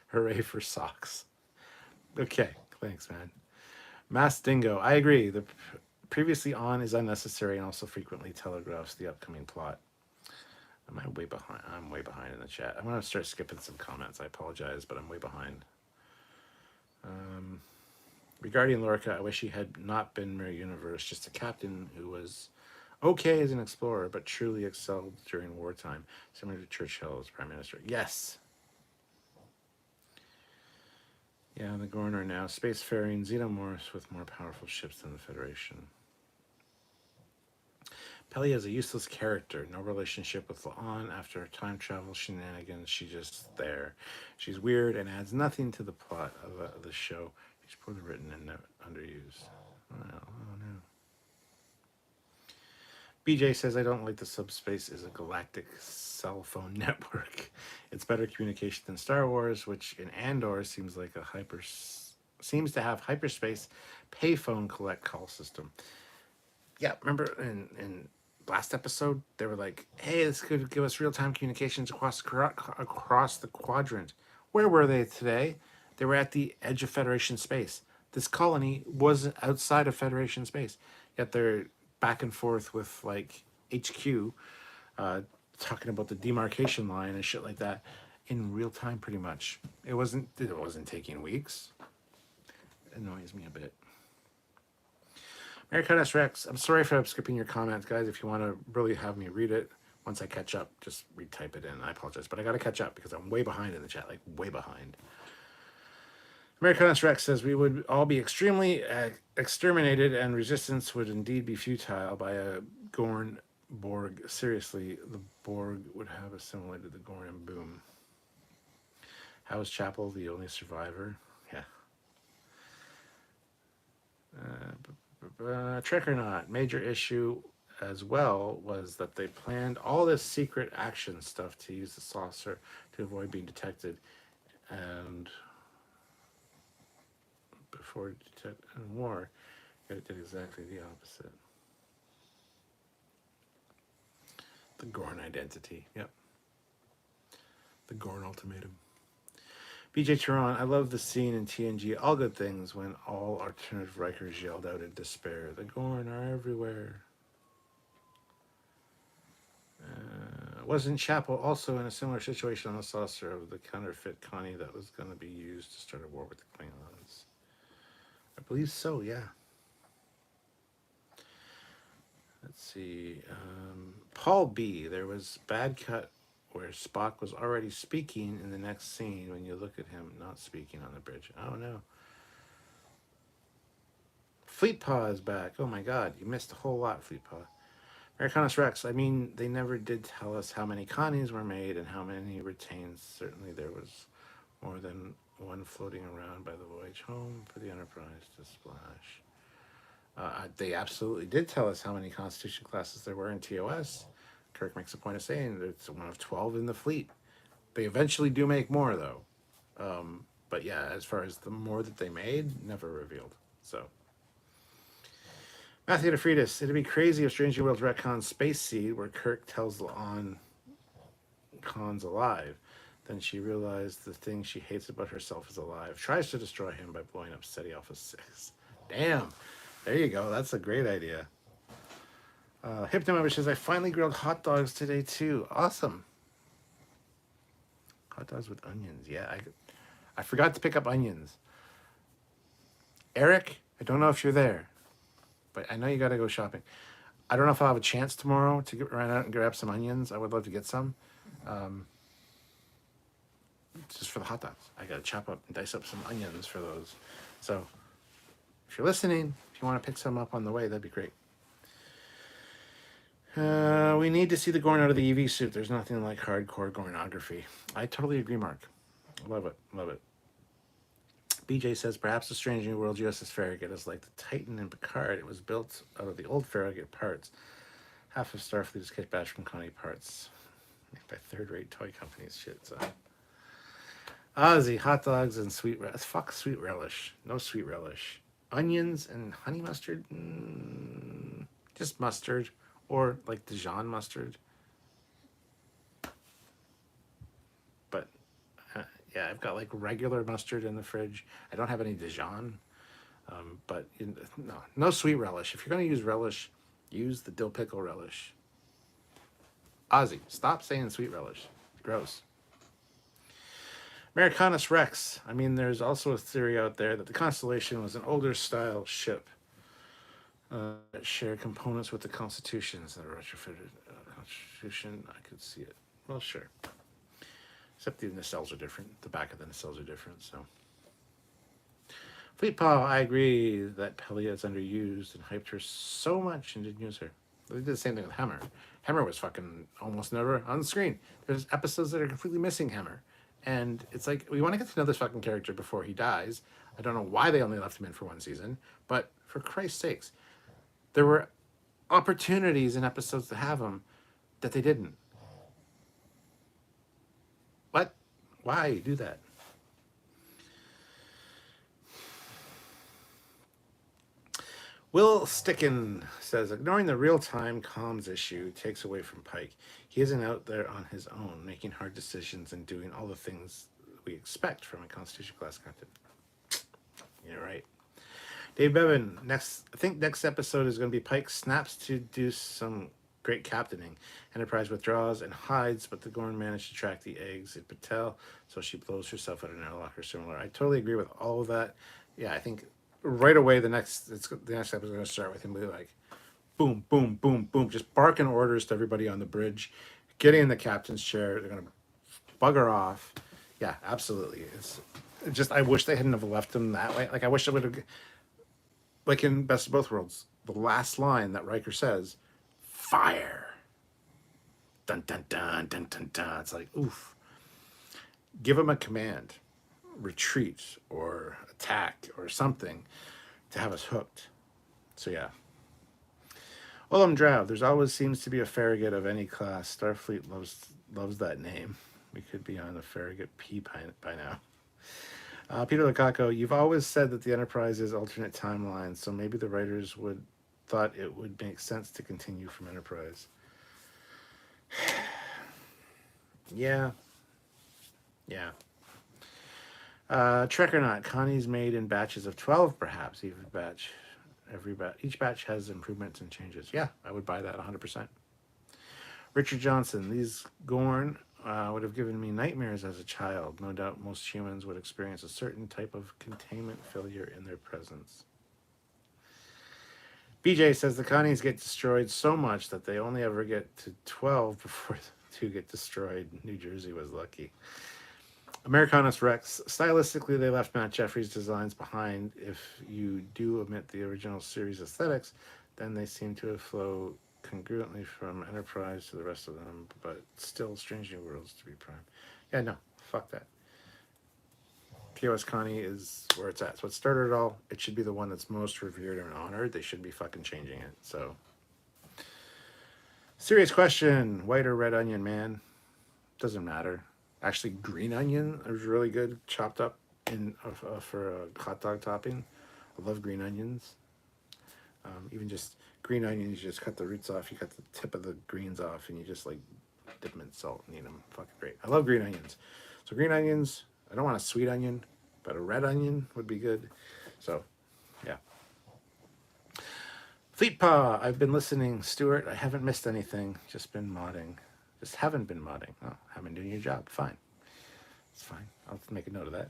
[SPEAKER 1] Hooray for socks. Okay, thanks, man. Mass Dingo. I agree. The previously on is unnecessary and also frequently telegraphs the upcoming plot. Am I way behind? I'm way behind in the chat. I'm going to start skipping some comments. I apologize, but I'm way behind. Regarding Lorca, I wish he had not been Mirror Universe, just a captain who was okay as an explorer, but truly excelled during wartime, similar to Churchill as Prime Minister. Yes. Yeah, the Gorn are now spacefaring xenomorphs with more powerful ships than the Federation. Peli is a useless character, no relationship with La'an after time travel shenanigans. She's just there. She's weird and adds nothing to the plot of the show. She's poorly written and underused. Oh no. BJ says, I don't like the subspace is a galactic cell phone network. It's better communication than Star Wars, which in Andor seems to have hyperspace payphone collect call system. Yeah, remember in last episode, they were like, hey, this could give us real-time communications across the quadrant. Where were they today? They were at the edge of Federation space. This colony was outside of Federation space, yet they're back and forth with like HQ, talking about the demarcation line and shit like that in real time, pretty much. It wasn't taking weeks. It annoys me a bit. Americanus Rex, I'm sorry for skipping your comments, guys. If you want to really have me read it, once I catch up, just retype it in. I apologize, but I got to catch up because I'm way behind in the chat, like way behind. Americanus Rex says we would all be extremely exterminated and resistance would indeed be futile by a Gorn Borg. Seriously, the Borg would have assimilated the Gorn and boom. How is Chapel the only survivor? Yeah. Trick or not, major issue as well was that they planned all this secret action stuff to use the saucer to avoid being detected, and before detect and war, it did exactly the opposite. The Gorn identity. Yep. The Gorn ultimatum. BJ Tehran, I love the scene in TNG All Good Things when all alternative Rikers yelled out in despair, the Gorn are everywhere. Wasn't Chapel also in a similar situation on the saucer of the counterfeit Connie that was going to be used to start a war with the Klingons? I believe so, yeah. Let's see. Paul B. There was bad cut where Spock was already speaking in the next scene when you look at him not speaking on the bridge. Oh no. Fleetpaw is back. Oh my god, you missed a whole lot, Fleetpaw. Americanus Rex, I mean, they never did tell us how many Connies were made and how many retains. Certainly there was more than one floating around by the voyage home for the Enterprise to splash. They absolutely did tell us how many Constitution classes there were in TOS. Kirk makes a point of saying that it's one of 12 in the fleet. They eventually do make more, though. But yeah, as far as the more that they made, never revealed. So, Matthew DeFriedis, it'd be crazy if Strange New Worlds retcons Space Seed, where Kirk tells La'an Khan's alive. Then she realized the thing she hates about herself is alive. Tries to destroy him by blowing up SETI Alpha 6. Damn. There you go. That's a great idea. Hypno member says, I finally grilled hot dogs today, too. Awesome. Hot dogs with onions. Yeah, I forgot to pick up onions. Eric, I don't know if you're there, but I know you got to go shopping. I don't know if I'll have a chance tomorrow to run out and grab some onions. I would love to get some. Just for the hot dogs. I got to chop up and dice up some onions for those. So if you're listening, if you want to pick some up on the way, that'd be great. We need to see the Gorn out of the EV suit. There's nothing like hardcore Gornography. I totally agree, Mark. Love it. Love it. BJ says, perhaps the Strange New World USS Farragut is like the Titan in Picard. It was built out of the old Farragut parts. Half of Starfleet is kicked back from Connie parts. Made by third-rate toy companies. Shit, so. Ozzy, hot dogs and sweet relish. Fuck sweet relish. No sweet relish. Onions and honey mustard? Just mustard. Or like Dijon mustard. But yeah, I've got like regular mustard in the fridge. I don't have any Dijon. But no sweet relish. If you're going to use relish, use the dill pickle relish. Ozzy, stop saying sweet relish. Gross. Americanus Rex. I mean, there's also a theory out there that the Constellation was an older style ship that shared components with the Constitutions that are retrofitted. Constitution, I could see it. Well, sure. Except the nacelles are different. The back of the nacelles are different, so. Fleetpaw, I agree that Pelia is underused and hyped her so much and didn't use her. They did the same thing with Hemmer. Hemmer was fucking almost never on the screen. There's episodes that are completely missing Hemmer. And it's like, we want to get to know this fucking character before he dies. I don't know why they only left him in for one season, but for Christ's sakes, there were opportunities in episodes to have him that they didn't. What? Why do that? Will Sticken says, ignoring the real-time comms issue takes away from Pike. He isn't out there on his own, making hard decisions and doing all the things we expect from a Constitution-class captain. You're right. Dave Bevan, I think next episode is going to be Pike snaps to do some great captaining. Enterprise withdraws and hides, but the Gorn managed to track the eggs at Patel, so she blows herself out of an airlock or similar. I totally agree with all of that. Yeah, I think right away the next episode is going to start with him being like, boom, boom, boom, boom, just barking orders to everybody on the bridge, getting in the captain's chair. They're going to bugger off. Yeah, absolutely. It's just, I wish they hadn't have left him that way. Like, I wish it would have, like in Best of Both Worlds, the last line that Riker says, fire. Dun, dun, dun, dun, dun, dun. It's like, oof. Give him a command. Retreat or attack or something to have us hooked. So yeah. Ullum Drow. There's always seems to be a Farragut of any class. Starfleet loves that name. We could be on the Farragut P by now. Peter Lukaku, you've always said that the Enterprise is alternate timelines, so maybe the writers would thought it would make sense to continue from Enterprise. Yeah. Yeah. Trek or not, Connie's made in batches of 12, perhaps. Each batch has improvements and changes. Yeah, I would buy that 100%. Richard Johnson, these Gorn would have given me nightmares as a child. No doubt most humans would experience a certain type of containment failure in their presence. BJ says the Connies get destroyed so much that they only ever get to 12 before the 2 get destroyed. New Jersey was lucky. Americanus Rex, stylistically they left Matt Jeffries' designs behind. If you do omit the original series aesthetics, then they seem to have flowed congruently from Enterprise to the rest of them, but still Strange New Worlds to be prime. Yeah, no, fuck that. TOS Connie is where it's at. So it started it all. It should be the one that's most revered and honored. They should be fucking changing it. So, serious question: white or red onion, man? Doesn't matter. Actually, green onion is really good, chopped up in for a hot dog topping. I love green onions. Even just green onions, you just cut the roots off. You cut the tip of the greens off, and you just like dip them in salt and eat them. Fucking great. I love green onions. So green onions. I don't want a sweet onion, but a red onion would be good. So, yeah. Fleet Paw. I've been listening, Stuart. I haven't missed anything. Just been modding. Just haven't been modding. Oh, haven't been doing your job. Fine. It's fine. I'll make a note of that.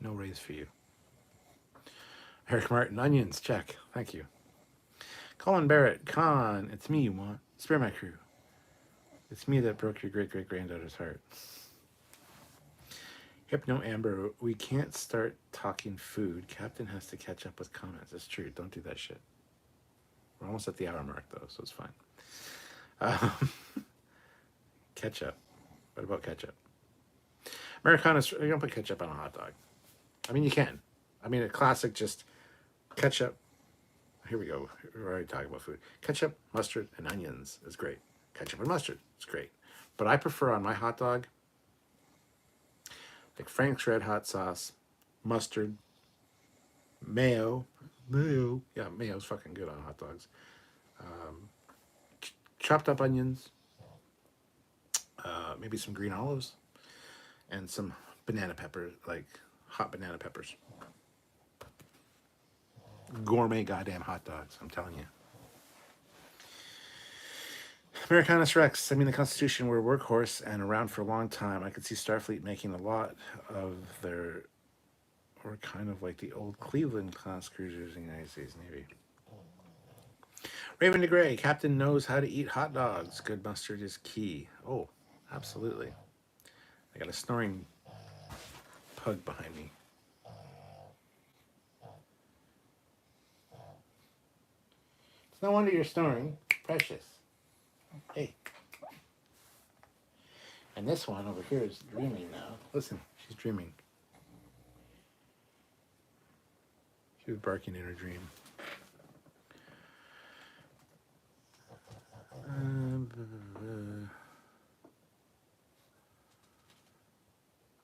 [SPEAKER 1] No raise for you. Eric Martin, onions, check. Thank you. Colin Barrett, Con, it's me you want. Spare my crew. It's me that broke your great-great-granddaughter's heart. Hypno Amber, we can't start talking food. Captain has to catch up with comments. That's true. Don't do that shit. We're almost at the hour mark, though, so it's fine. Ketchup. What about ketchup? Americanas, you don't put ketchup on a hot dog. I mean, you can. I mean, a classic just ketchup. Here we go. We're already talking about food. Ketchup, mustard, and onions is great. Ketchup and mustard is great. But I prefer on my hot dog, like Frank's Red Hot sauce, mustard, mayo. Yeah, mayo's fucking good on hot dogs. Chopped up onions, maybe some green olives, and some banana pepper, like hot banana peppers. Gourmet goddamn hot dogs, I'm telling you. Americanus Rex, I mean, the Constitution were a workhorse and around for a long time. I could see Starfleet making a lot of their, or kind of like the old Cleveland class cruisers in the United States Navy. Raven DeGray, Captain knows how to eat hot dogs. Good mustard is key. Oh, absolutely. I got a snoring pug behind me. It's no wonder you're snoring. Precious. Hey. And this one over here is dreaming now. Listen, she's dreaming. She was barking in her dream.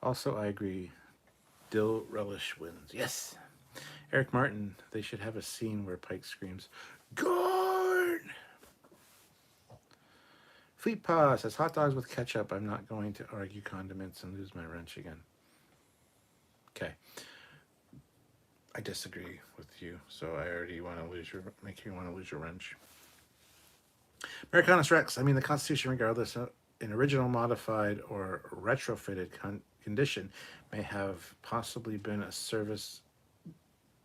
[SPEAKER 1] Also, I agree. Dill relish wins. Yes. Eric Martin, they should have a scene where Pike screams, Gorn! Fleet Paw says, hot dogs with ketchup. I'm not going to argue condiments and lose my wrench again. Okay. I disagree with you, so I already want to make you want to lose your wrench. Americanus Rex, I mean, the Constitution, regardless of an original, modified, or retrofitted condition, may have possibly been a service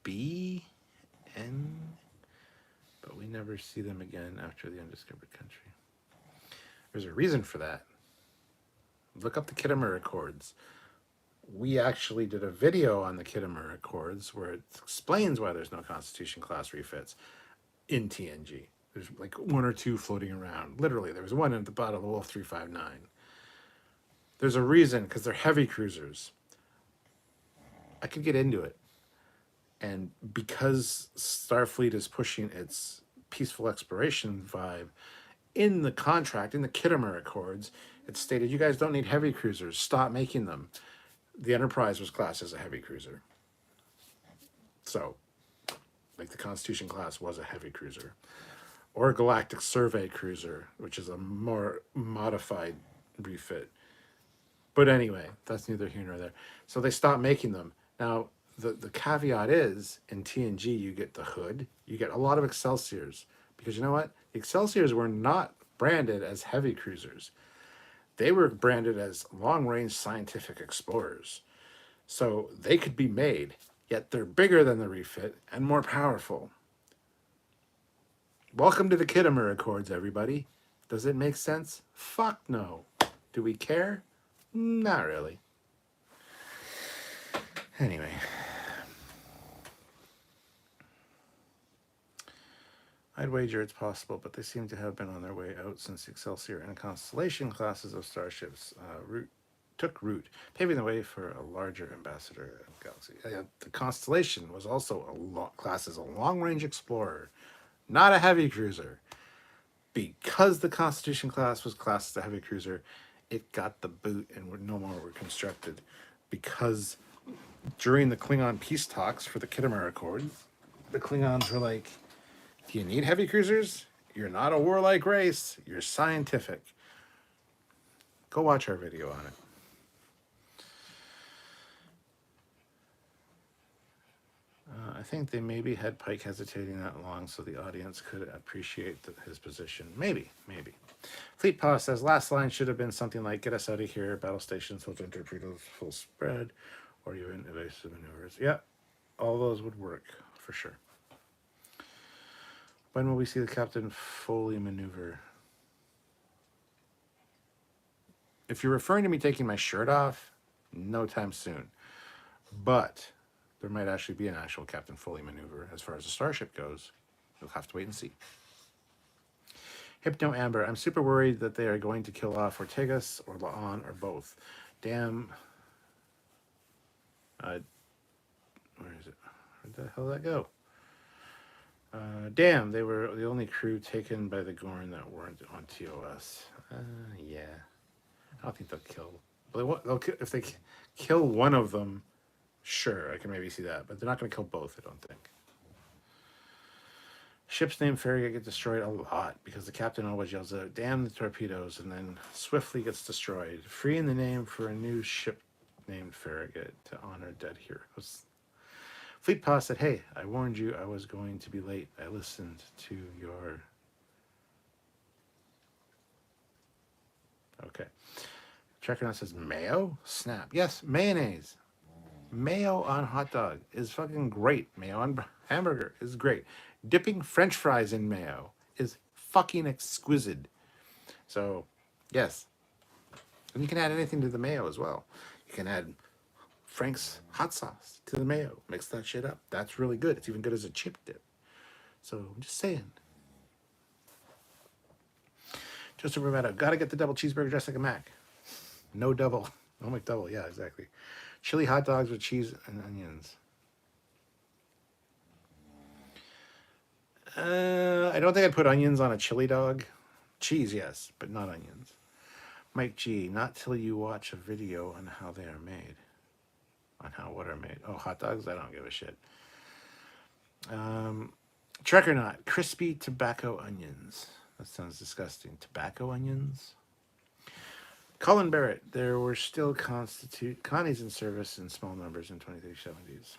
[SPEAKER 1] B, N, but we never see them again after the undiscovered country. There's a reason for that. Look up the Kittimer Accords. We actually did a video on the Kittimer Accords where it explains why there's no Constitution class refits in TNG. There's like one or two floating around. Literally, there was one at the bottom of Wolf 359. There's a reason, because they're heavy cruisers. I could get into it. And because Starfleet is pushing its peaceful exploration vibe, in the contract, in the Kittimer Accords, it stated, you guys don't need heavy cruisers. Stop making them. The Enterprise was classed as a heavy cruiser. So, like the Constitution class was a heavy cruiser. Or a Galactic Survey cruiser, which is a more modified refit. But anyway, that's neither here nor there. So they stopped making them. Now, the caveat is, in TNG, you get the Hood. You get a lot of Excelsiors. Because you know what? The Excelsiors were not branded as heavy cruisers. They were branded as long-range scientific explorers. So they could be made, yet they're bigger than the refit and more powerful. Welcome to the Kittimer Accords, everybody. Does it make sense? Fuck no. Do we care? Not really. Anyway. I'd wager it's possible, but they seem to have been on their way out since the Excelsior and Constellation classes of starships took root, paving the way for a larger ambassador galaxy. The Constellation was also classed as a long-range explorer, not a heavy cruiser. Because the Constitution class was classed as a heavy cruiser, it got the boot and no more were constructed. Because during the Klingon peace talks for the Kittimer Accord, the Klingons were like, do you need heavy cruisers? You're not a warlike race. You're scientific. Go watch our video on it. I think they maybe had Pike hesitating that long so the audience could appreciate his position. Maybe. Fleet Paw says, last line should have been something like, get us out of here, battle stations, filter torpedoes, full spread, or even evasive maneuvers. Yeah, all those would work, for sure. When will we see the Captain Foley maneuver? If you're referring to me taking my shirt off, no time soon. But there might actually be an actual Captain Foley maneuver as far as the Starship goes. You'll have to wait and see. Hypno Amber, I'm super worried that they are going to kill off Ortegas or La'an or both. Damn. Where is it? Where the hell did that go? Damn, they were the only crew taken by the Gorn that weren't on TOS. Yeah. I don't think they'll kill. They'll if they kill one of them, sure, I can maybe see that. But they're not going to kill both, I don't think. Ships named Farragut get destroyed a lot because the captain always yells out, damn the torpedoes, and then swiftly gets destroyed, freeing the name for a new ship named Farragut to honor dead heroes. Fleet Paw said, hey, I warned you I was going to be late. I listened to your... Okay. Trekyards says, mayo? Snap. Yes, mayonnaise. Mayo on hot dog is fucking great. Mayo on hamburger is great. Dipping French fries in mayo is fucking exquisite. So, yes. And you can add anything to the mayo as well. You can add Frank's hot sauce to the mayo. Mix that shit up. That's really good. It's even good as a chip dip. So, I'm just saying. Joseph Ravetto, gotta get the double cheeseburger dressed like a Mac. No double. No McDouble. Yeah, exactly. Chili hot dogs with cheese and onions. I don't think I'd put onions on a chili dog. Cheese, yes, but not onions. Mike G, not till you watch a video on how they are made. On how what are made. Oh, hot dogs? I don't give a shit. Trek or not, crispy tobacco onions. That sounds disgusting. Tobacco onions? Colin Barrett, there were still Connies in service in small numbers in 2370s.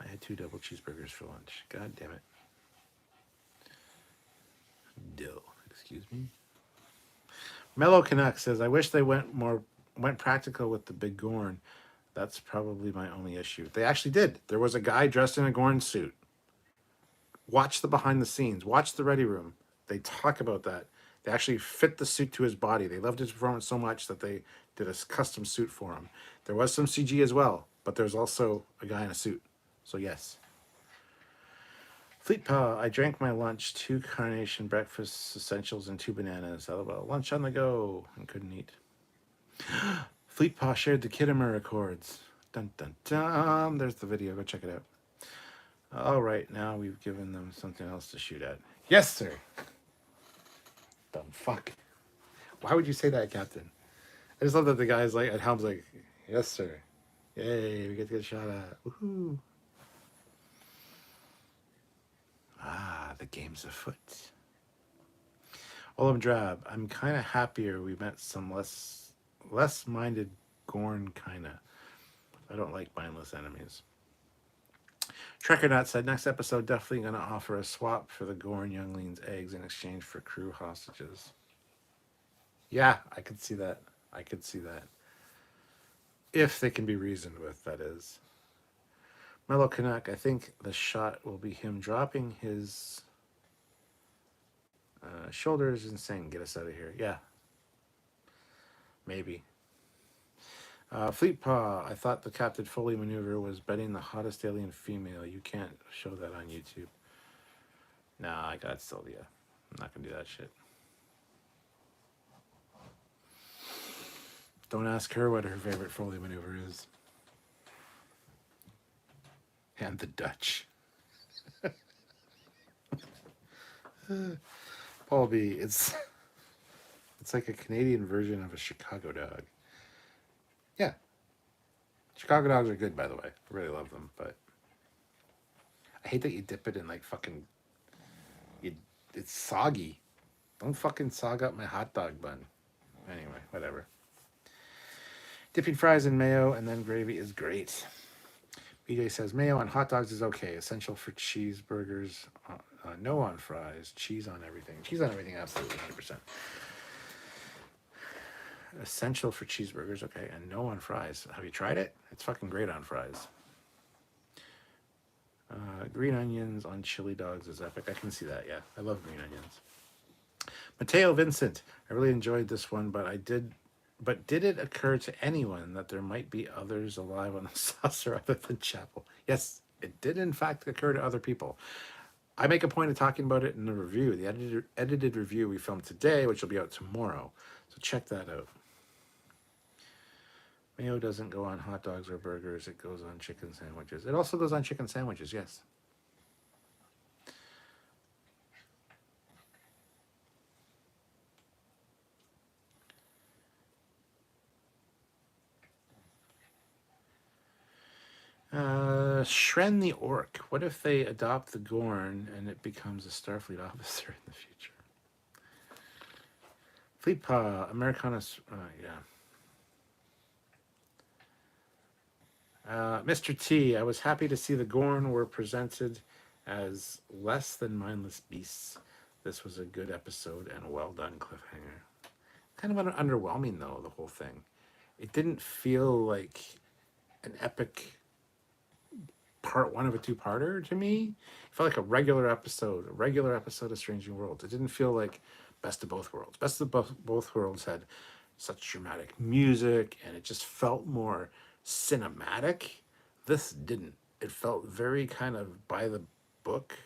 [SPEAKER 1] I had 2 double cheeseburgers for lunch. God damn it. Dill, excuse me. Mellow Canuck says, I wish they went practical with the big Gorn. That's probably my only issue. They actually did. There was a guy dressed in a Gorn suit. Watch the behind the scenes. Watch the ready room. They talk about that. They actually fit the suit to his body. They loved his performance so much that they did a custom suit for him. There was some CG as well, but there's also a guy in a suit. So yes. Fleet Paw, I drank my lunch, 2 carnation breakfast essentials and 2 bananas. LOL. Lunch on the go and couldn't eat. Fleet Paw shared the Kittimer Accords. Dun, dun, dun. There's the video. Go check it out. All right, now we've given them something else to shoot at. Yes, sir. Dumb fuck. Why would you say that, Captain? I just love that the guy's like, at helm's like, yes, sir. Yay, we get to get a shot at. Woohoo. Ah, the game's afoot. Olam Drab, I'm kind of happier we met some less-minded Gorn, kind of. I don't like mindless enemies. Trekyards said, next episode definitely going to offer a swap for the Gorn younglings' eggs in exchange for crew hostages. Yeah, I could see that. I could see that. If they can be reasoned with, that is. Mellow Canuck, I think the shot will be him dropping his shoulders and saying, get us out of here. Yeah. Maybe. Fleet Paw, I thought the Captain Foley maneuver was betting the hottest alien female. You can't show that on YouTube. Nah, I got Sylvia. I'm not going to do that shit. Don't ask her what her favorite Foley maneuver is. And the Dutch. Paul B, it's like a Canadian version of a Chicago dog. Yeah. Chicago dogs are good, by the way. I really love them, but I hate that you dip it in like fucking... It's soggy. Don't fucking sog up my hot dog bun. Anyway, whatever. Dipping fries in mayo and then gravy is great. BJ says, mayo on hot dogs is okay. Essential for cheeseburgers. No on fries. Cheese on everything. Cheese on everything, absolutely, 100%. Essential for cheeseburgers, okay. And no on fries. Have you tried it? It's fucking great on fries. Green onions on chili dogs is epic. I can see that, yeah. I love green onions. Mateo Vincent, I really enjoyed this one, but did it occur to anyone that there might be others alive on the saucer other than Chapel? Yes, it did in fact occur to other people. I make a point of talking about it in the review, the edited review we filmed today, which will be out tomorrow. So check that out. Mayo doesn't go on hot dogs or burgers. It goes on chicken sandwiches. It also goes on chicken sandwiches, yes. Shren the Orc. What if they adopt the Gorn and it becomes a Starfleet officer in the future? Fleet Paw, Americanus, yeah. Mr. T, I was happy to see the Gorn were presented as less than mindless beasts. This was a good episode and a well done cliffhanger. Kind of underwhelming, though, the whole thing. It didn't feel like an epic part one of a two-parter to me. It felt like a regular episode of Strange New Worlds. It didn't feel like Best of Both Worlds. Best of Both Worlds had such dramatic music, and it just felt more cinematic. This didn't. It felt very kind of by the book,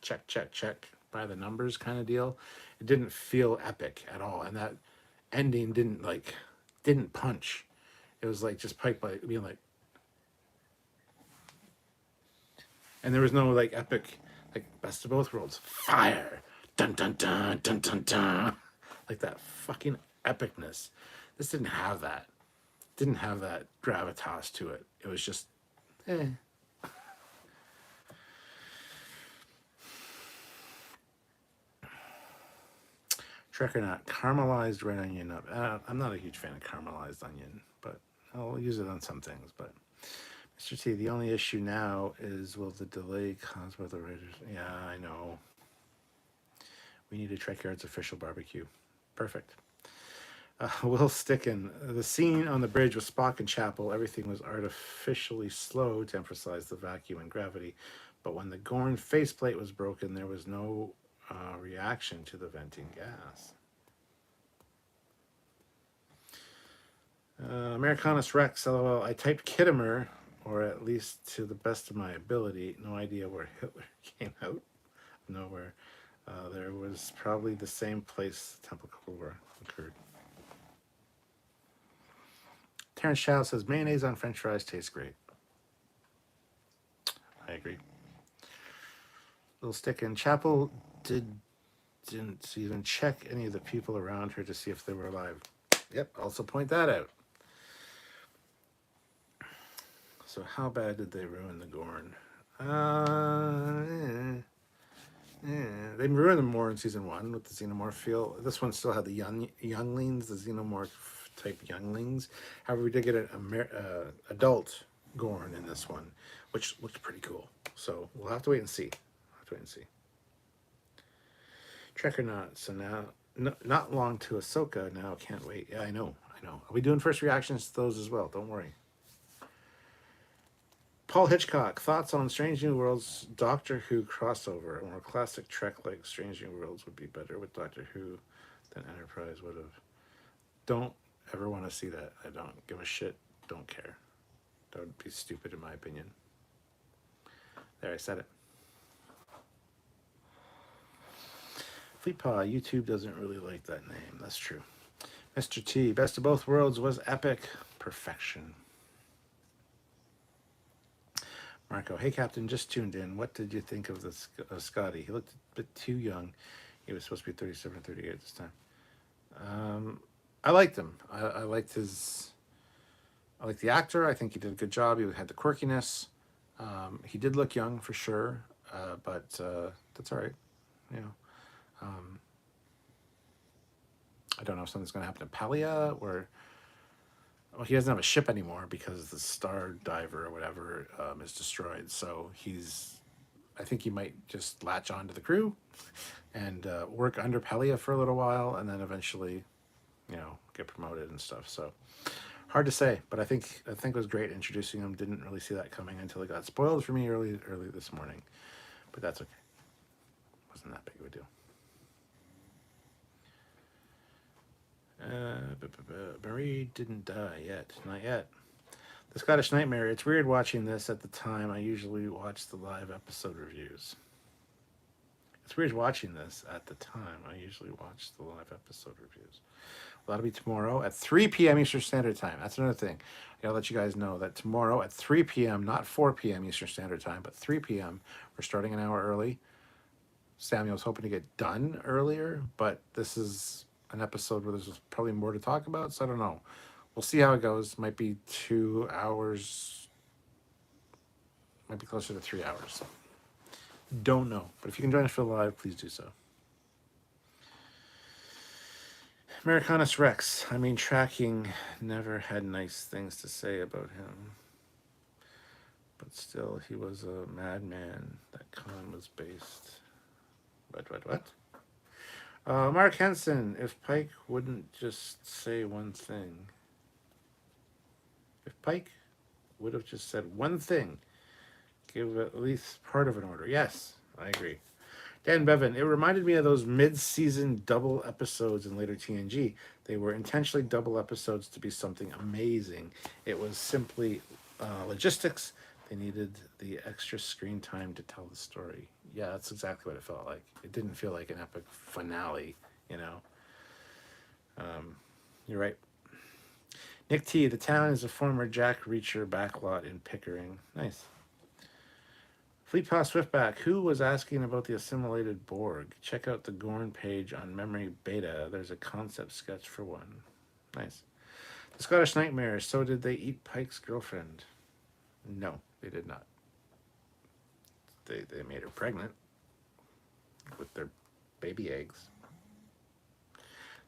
[SPEAKER 1] check, check, check, by the numbers kind of deal. It didn't feel epic at all, and that ending didn't punch. It was like just piped by being like, and there was no like epic, like Best of Both Worlds, fire, dun dun dun dun dun dun, like that fucking epicness. This didn't have that. Didn't have that gravitas to it. It was just, eh. Trek or not, caramelized red onion up. I'm not a huge fan of caramelized onion, but I'll use it on some things. But Mr. T, the only issue now is will the delay cause by the writers? Yeah, I know. We need a Trekyards official barbecue. Perfect. Will Stickin, the scene on the bridge with Spock and Chapel, everything was artificially slow to emphasize the vacuum and gravity. But when the Gorn faceplate was broken, there was no reaction to the venting gas. Americanus Rex, LOL. I typed Kittimer, or at least to the best of my ability. No idea where Hitler came out. Nowhere. There was probably the same place the Temple War occurred. Karen Chow says mayonnaise on French fries tastes great. I agree. Little stick in. Chapel didn't even check any of the people around her to see if they were alive. Yep, also point that out. So how bad did they ruin the Gorn? They ruined them more in season 1 with the xenomorph feel. This one still had the younglings, the xenomorph type younglings. However, we did get an adult Gorn in this one, which looked pretty cool. So we'll have to wait and see. Trek or not. So now, not long to Ahsoka. Now can't wait. Yeah, I know. I'll be doing first reactions to those as well. Don't worry. Paul Hitchcock, thoughts on Strange New Worlds Doctor Who crossover? A more classic Trek like Strange New Worlds would be better with Doctor Who than Enterprise would have. Don't ever want to see that. I don't give a shit. Don't care. That would be stupid in my opinion. There, I said it. Fleetpaw, YouTube doesn't really like that name. That's true. Mr. T, Best of Both Worlds was epic. Perfection. Marco, hey Captain, just tuned in. What did you think of Scotty? He looked a bit too young. He was supposed to be 37 or 38 at this time. I liked him. I liked the actor. I think he did a good job. He had the quirkiness. He did look young for sure, but that's all right. You know. I don't know if something's going to happen to Palia, or he doesn't have a ship anymore because the Star Diver or whatever is destroyed. So I think he might just latch on to the crew and work under Palia for a little while, and then eventually, get promoted and stuff. So hard to say, but I think it was great introducing him. Didn't really see that coming until it got spoiled for me early this morning, but that's okay. Wasn't that big of a deal. Marie didn't die yet. Not yet. The Scottish Nightmare. It's weird watching this at the time. I usually watch the live episode reviews. It's weird watching this at the time. I usually watch the live episode reviews. Well, that'll be tomorrow at 3 p.m. Eastern Standard Time. That's another thing. I gotta let you guys know that tomorrow at 3 p.m., not 4 p.m. Eastern Standard Time, but 3 p.m., we're starting an hour early. Samuel's hoping to get done earlier, but this is an episode where there's probably more to talk about, so I don't know. We'll see how it goes. Might be 2 hours. Might be closer to 3 hours. Don't know. But if you can join us for the live, please do so. Americanus Rex. I mean, Tracking never had nice things to say about him. But still, he was a madman. That con was based. What? Mark Henson, if Pike wouldn't just say one thing. If Pike would have just said one thing, give at least part of an order. Yes, I agree. Dan Bevan, it reminded me of those mid-season double episodes in later TNG. They were intentionally double episodes to be something amazing. It was simply logistics. They needed the extra screen time to tell the story. Yeah, that's exactly what it felt like. It didn't feel like an epic finale, You're right. Nick T, the town is a former Jack Reacher backlot in Pickering. Nice. Fleetpaw Swiftback, who was asking about the assimilated Borg? Check out the Gorn page on Memory Beta. There's a concept sketch for one. Nice. The Scottish Nightmare, so did they eat Pike's girlfriend? No, they did not. They made her pregnant with their baby eggs.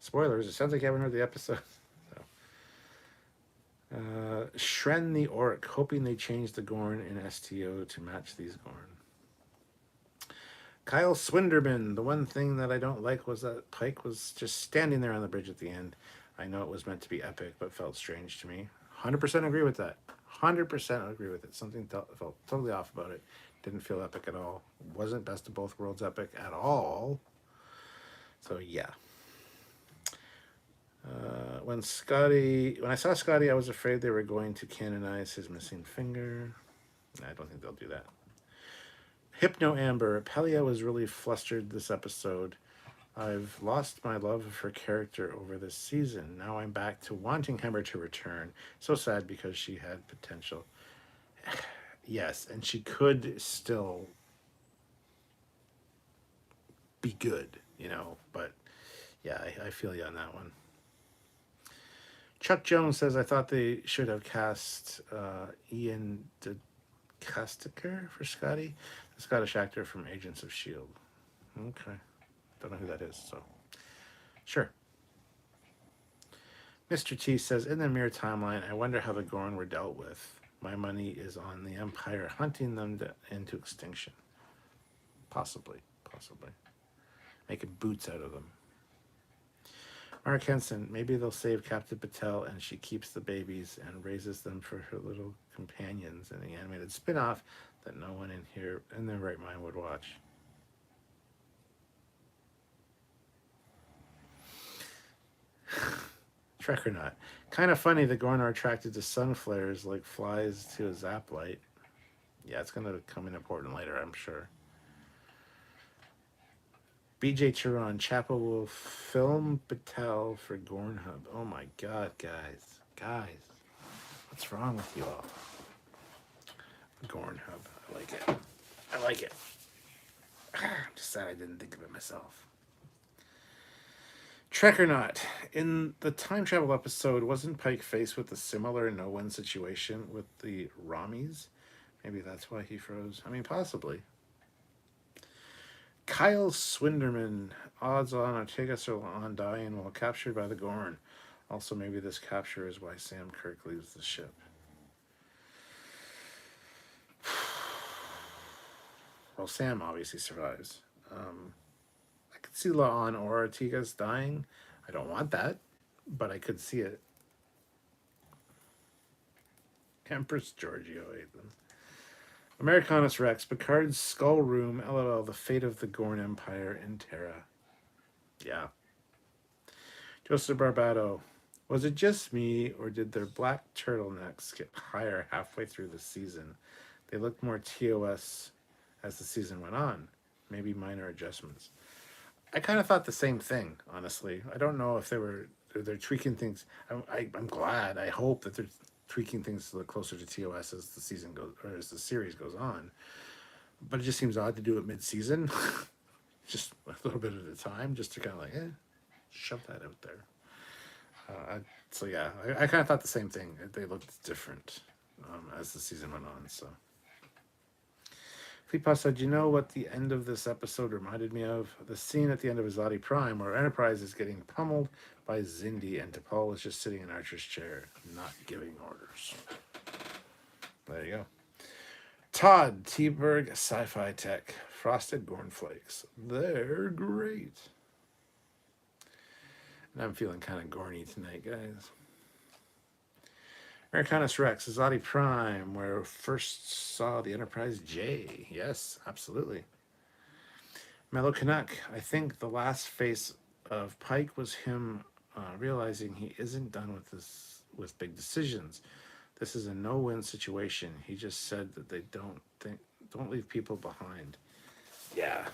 [SPEAKER 1] Spoilers, it sounds like you haven't heard the episode. Shren the Orc, hoping they change the Gorn in STO to match these Gorn. Kyle Swinderman, the one thing that I don't like was that Pike was just standing there on the bridge at the end. I know it was meant to be epic, but felt strange to me. 100% agree with that. 100% agree with it. Something felt totally off about it. Didn't feel epic at all. Wasn't Best of Both Worlds epic at all. So yeah. When I saw Scotty, I was afraid they were going to canonize his missing finger. I don't think they'll do that. Hypno Amber, Pelia was really flustered this episode. I've lost my love of her character over this season. Now I'm back to wanting Hemmer to return. So sad because she had potential. Yes, and she could still be good, but yeah, I feel you on that one. Chuck Jones says, I thought they should have cast Ian DeCostaker for Scotty, the Scottish actor from Agents of S.H.I.E.L.D. Okay. Don't know who that is, so sure. Mr. T says, in the mirror timeline, I wonder how the Gorn were dealt with. My money is on the Empire hunting them into extinction. Possibly. Making boots out of them. Mark Henson, maybe they'll save Captain Patel and she keeps the babies and raises them for her little companions in the animated spin-off that no one in their right mind would watch. Trek or not. Kind of funny the Gorn are attracted to sun flares like flies to a zap light. Yeah, it's going to come in important later, I'm sure. BJ Turan, Chapel will film Patel for Gorn Hub. Oh my god, guys. What's wrong with you all? Gorn Hub. I like it. I'm just sad I didn't think of it myself. Trek or not, in the time travel episode, wasn't Pike faced with a similar no-win situation with the Ramis? Maybe that's why he froze. I mean, possibly. Kyle Swinderman, odds on Ortegas are on dying while captured by the Gorn. Also, maybe this capture is why Sam Kirk leaves the ship. Well, Sam obviously survives. I could see La'an or Ortegas dying. I don't want that, but I could see it. Empress Giorgio ate them. Americanus Rex, Picard's skull room, LOL, the fate of the Gorn Empire in Terra. Yeah. Joseph Barbado, was it just me, or did their black turtlenecks get higher halfway through the season? They looked more TOS as the season went on. Maybe minor adjustments. I kind of thought the same thing, honestly. I don't know if they're tweaking things. I'm glad. I hope that they're tweaking things to look closer to TOS as the season goes, or as the series goes on. But it just seems odd to do it mid-season, just a little bit at a time, just to kind of shove that out there. So yeah, I kind of thought the same thing. They looked different as the season went on. So. Fleetpaw said, you know what the end of this episode reminded me of? The scene at the end of Azadi Prime where Enterprise is getting pummeled by Zindi and T'Pol is just sitting in Archer's chair, not giving orders. There you go. Todd T-Berg, Sci-Fi Tech, Frosted Gorn Flakes. They're great. And I'm feeling kind of gorny tonight, guys. Americanus Rex, Azadi Prime, where first saw the Enterprise J. Yes, absolutely. Mellow Canuck, I think the last face of Pike was him realizing he isn't done with big decisions. This is a no-win situation. He just said that they don't leave people behind. Yeah,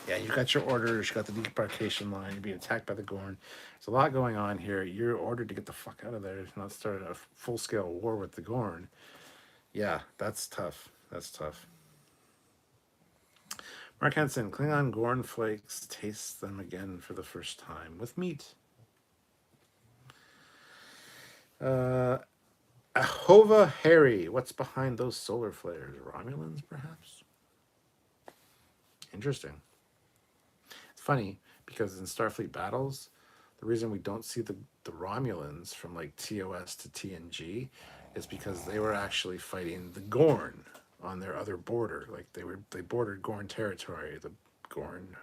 [SPEAKER 1] you got your orders, you got the debarkation line, you're being attacked by the Gorn. There's a lot going on here. You're ordered to get the fuck out of there, not start a full-scale war with the Gorn. Yeah, that's tough. Mark Henson, Klingon Gorn Flakes, taste them again for the first time with meat. Ahova Harry, what's behind those solar flares? Romulans, perhaps? Interesting. It's funny because in Starfleet battles, the reason we don't see the Romulans from TOS to TNG is because they were actually fighting the Gorn on their other border. They bordered Gorn territory. The Gorn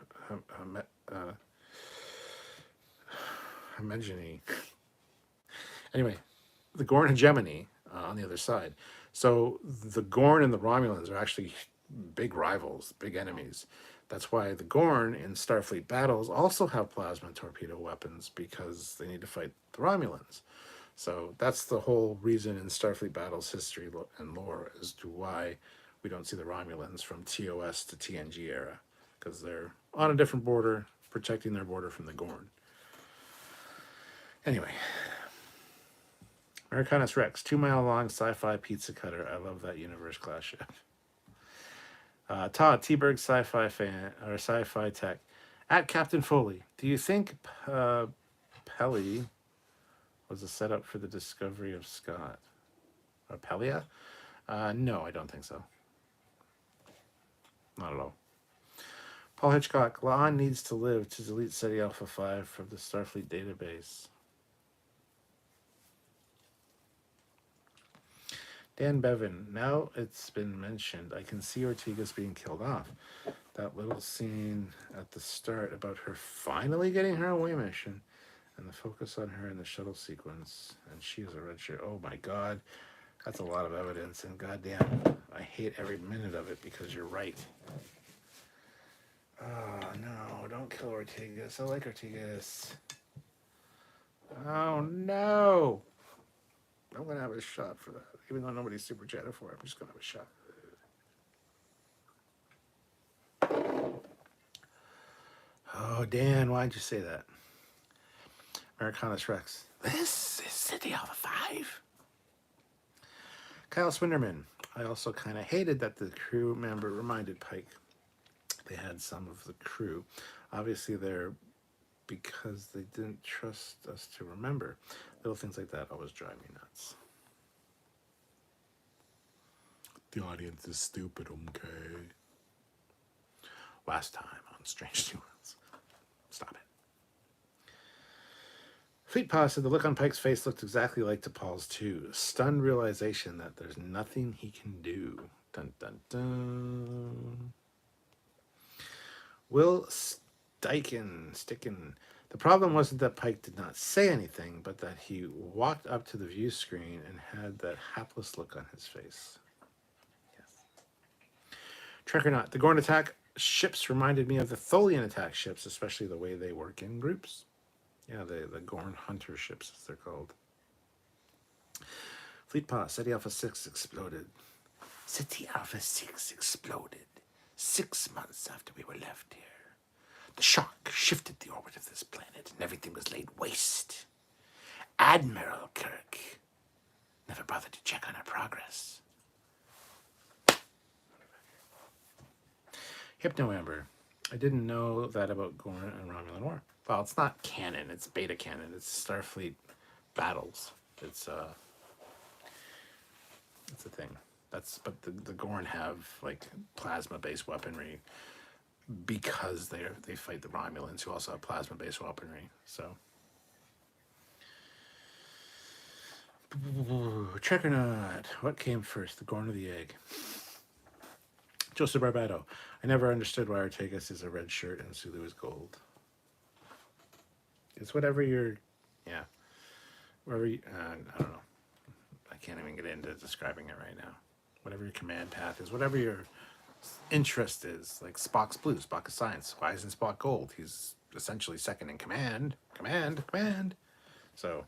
[SPEAKER 1] Hemegony. Anyway, the Gorn hegemony on the other side. So the Gorn and the Romulans are actually big rivals, big enemies. That's why the Gorn in Starfleet battles also have plasma torpedo weapons, because they need to fight the Romulans. So that's the whole reason in Starfleet battles history and lore as to why we don't see the Romulans from TOS to TNG era, because they're on a different border, protecting their border from the Gorn. Anyway, Americanus Rex, 2-mile-long sci-fi pizza cutter. I love that universe class ship. Todd, T-Berg sci-fi fan, or sci-fi tech. At Captain Foley, do you think Pelly was a setup for the discovery of Scott? Or Pelia? No, I don't think so. Not at all. Paul Hitchcock, La'an needs to live to delete SETI Alpha 5 from the Starfleet database. Dan Bevan, now it's been mentioned, I can see Ortega's being killed off. That little scene at the start about her finally getting her away mission and the focus on her in the shuttle sequence, and she is a red shirt. Oh my God, that's a lot of evidence, and goddamn, I hate every minute of it because you're right. Oh no, don't kill Ortegas. I like Ortegas. Oh no! I'm gonna have a shot for that. Even though nobody's super chatted for it, I'm just gonna have a shot. Oh, Dan, why'd you say that? Americanus Rex. This is SETI Alpha 5. Kyle Swinderman. I also kind of hated that the crew member reminded Pike they had some of the crew. Obviously, they're because they didn't trust us to remember. Little things like that always drive me nuts. The audience is stupid, okay? Last time on Strange New Worlds. Stop it. Fleet Pa said the look on Pike's face looked exactly like T'Pol's too. Stunned realization that there's nothing he can do. Dun dun dun. Will Sticken. The problem wasn't that Pike did not say anything, but that he walked up to the view screen and had that hapless look on his face. Yes. Trek or not, the Gorn attack ships reminded me of the Tholian attack ships, especially the way they work in groups. Yeah, the Gorn Hunter ships, as they're called. Fleet Pa, SETI Alpha 6 exploded. SETI Alpha 6 exploded 6 months after we were left here. The shock shifted the orbit of this planet, and everything was laid waste. Admiral Kirk never bothered to check on our progress. Hypno-Amber. I didn't know that about Gorn and Romulan War. Well, it's not canon. It's beta canon. It's Starfleet battles. It's a thing. But the Gorn have like plasma-based weaponry because they fight the Romulans, who also have plasma-based weaponry. So, Trek or not? What came first, the Gorn or the egg? Joseph Barbado. I never understood why Ortegas is a red shirt and Sulu is gold. It's whatever you're, wherever you, I don't know. I can't even get into describing it right now. Whatever your command path is, whatever your interest is. Like Spock's blue, Spock is science. Why isn't Spock gold? He's essentially second in command. Command. So,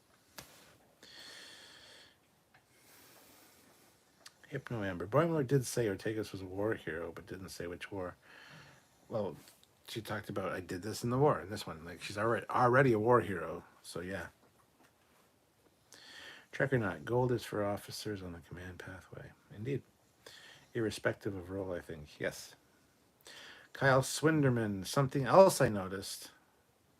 [SPEAKER 1] Hypno Amber. Boimler did say Ortegas was a war hero, but didn't say which war. Well, she talked about I did this in the war, in this one. Like, she's already a war hero, so yeah. Trek or not, gold is for officers on the command pathway. Indeed. Irrespective of role, I think. Yes. Kyle Swinderman, something else I noticed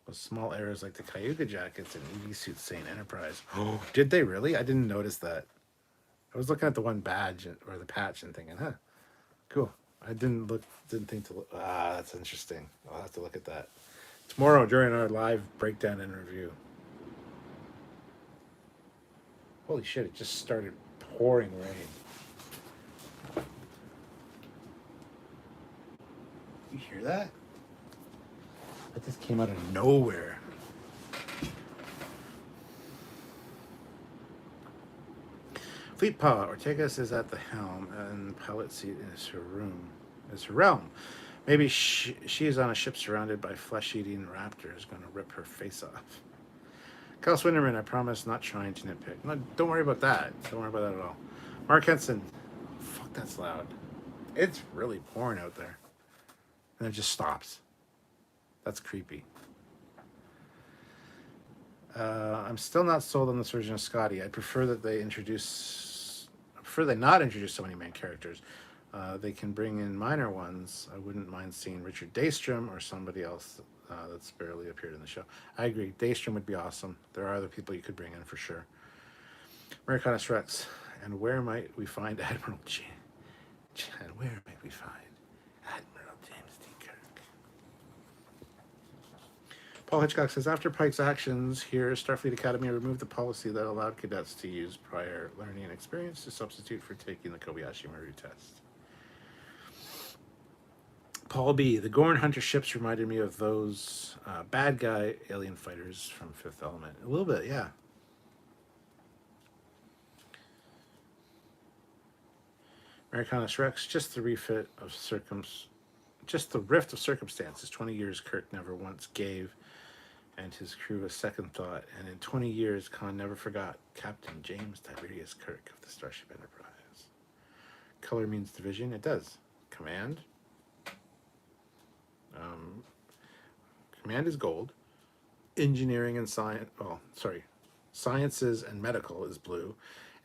[SPEAKER 1] was small errors like the Cayuga jackets and EV suits saying Enterprise. Oh, did they really? I didn't notice that. I was looking at the one badge or the patch and thinking, cool. I didn't think to look. That's interesting. I'll have to look at that tomorrow during our live breakdown and review. Holy shit, it just started pouring rain. You hear that? That just came out of nowhere. Fleet Pa, Ortegas is at the helm and the pilot seat is her room. Is her realm. Maybe she is on a ship surrounded by flesh-eating raptors going to rip her face off. Kyle Swinderman, I promise not trying to nitpick. No, don't worry about that. Don't worry about that at all. Mark Henson, fuck, that's loud. It's really pouring out there. And it just stops. That's creepy. I'm still not sold on this version of Scotty. I prefer that I prefer they not introduce so many main characters. They can bring in minor ones. I wouldn't mind seeing Richard Daystrom or somebody else that's barely appeared in the show. I agree. Daystrom would be awesome. There are other people you could bring in for sure. Americanus Rex. And where might we find Admiral James? And where might we find Admiral James T. Kirk? Paul Hitchcock says, after Pike's actions here, Starfleet Academy removed the policy that allowed cadets to use prior learning and experience to substitute for taking the Kobayashi Maru test. Paul B. The Gorn Hunter ships reminded me of those bad guy alien fighters from Fifth Element. A little bit, yeah. Americanus Rex, just the rift of circumstances. 20 years Kirk never once gave and his crew a second thought, and in 20 years Khan never forgot Captain James Tiberius Kirk of the Starship Enterprise. Color means division. It does. Command. Command is gold. Engineering and sciences and medical is blue,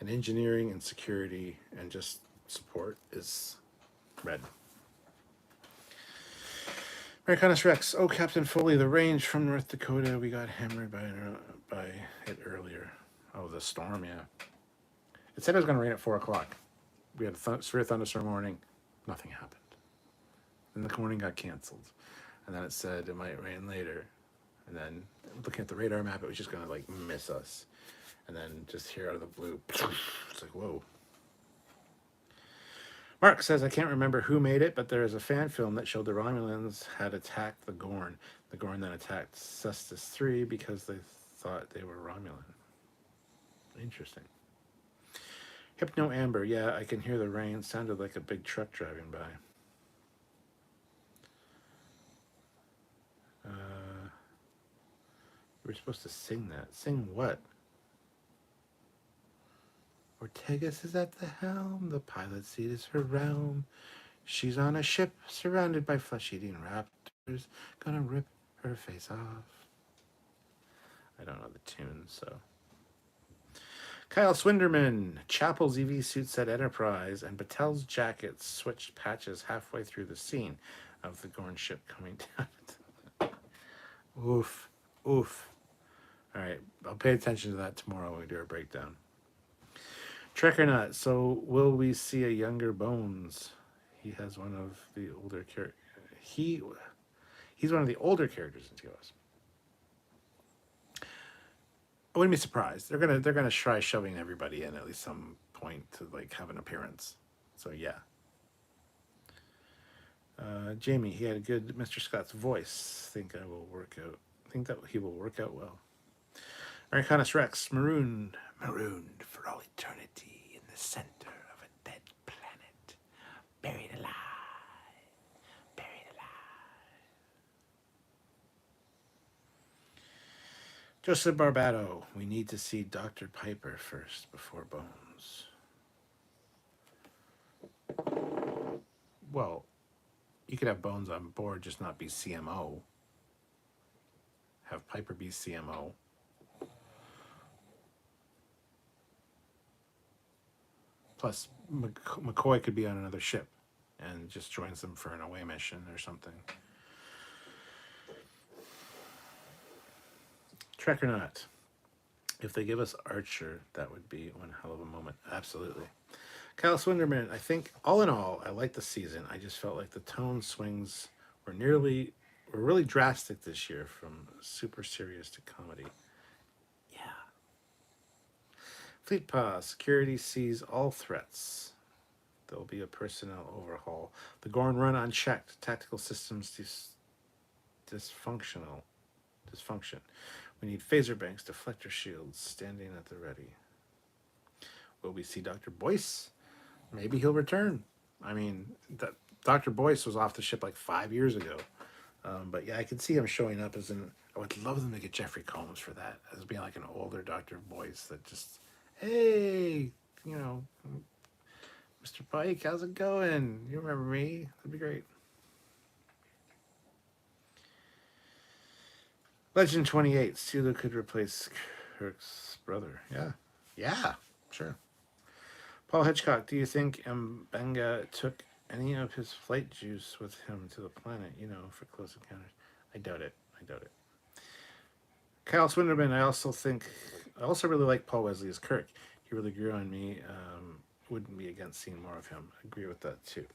[SPEAKER 1] and engineering and security and just support is red. Americanus Rex. Oh, Captain Foley, the range from North Dakota. We got hammered by it earlier. Oh, the storm, yeah. It said it was going to rain at 4 o'clock. We had a severe thunderstorm warning. Nothing happened. Then the warning got canceled. And then it said it might rain later. And then looking at the radar map, it was just going to like miss us. And then just here out of the blue, it's like, whoa. Mark says, I can't remember who made it, but there is a fan film that showed the Romulans had attacked the Gorn. The Gorn then attacked Cestus 3 because they thought they were Romulan. Interesting. Hypno Amber, yeah, I can hear the rain. Sounded like a big truck driving by. We're supposed to sing that. Sing what? Ortegas is at the helm, the pilot seat is her realm. She's on a ship surrounded by flesh-eating raptors, gonna rip her face off. I don't know the tune, so. Kyle Swinderman, Chapel's EV suit said Enterprise, and Batel's jacket switched patches halfway through the scene of the Gorn ship coming down. Oof, oof. All right, I'll pay attention to that tomorrow when we do our breakdown. Trek or not, so will we see a younger Bones? He has one of the older characters. He's one of the older characters in TOS. I wouldn't be surprised. They're gonna try shoving everybody in at least some point to like have an appearance. So yeah. Jamie, he had a good Mr. Scott's voice. Think that he will work out well. Americanus Rex, marooned for all eternity in the center of a dead planet, buried alive. Joseph Barbato, we need to see Dr. Piper first before Bones. Well, you could have Bones on board, just not be CMO. Have Piper be CMO. Plus, McCoy could be on another ship and just joins them for an away mission or something. Trek or not, if they give us Archer, that would be one hell of a moment. Absolutely. Kyle Swinderman, I think, all in all, I liked the season. I just felt like the tone swings were really drastic this year, from super serious to comedy. Yeah. Fleet Pass, security sees all threats. There'll be a personnel overhaul. The Gorn run unchecked. Tactical systems dysfunction. We need phaser banks, deflector shields, standing at the ready. Will we see Dr. Boyce? Maybe he'll return. I mean, Dr. Boyce was off the ship like 5 years ago. But yeah, I could see him showing up as I would love them to get Jeffrey Combs for that, as being like an older Dr. Boyce that just, hey, you know, Mr. Pike, how's it going? You remember me? That'd be great. Legend 28. Sulu could replace Kirk's brother. Yeah. Yeah. Sure. Paul Hitchcock. Do you think Mbenga took any of his flight juice with him to the planet, for close encounters? I doubt it. I doubt it. Kyle Swinderman. I also really like Paul Wesley as Kirk. He really grew on me. Wouldn't be against seeing more of him. I agree with that too.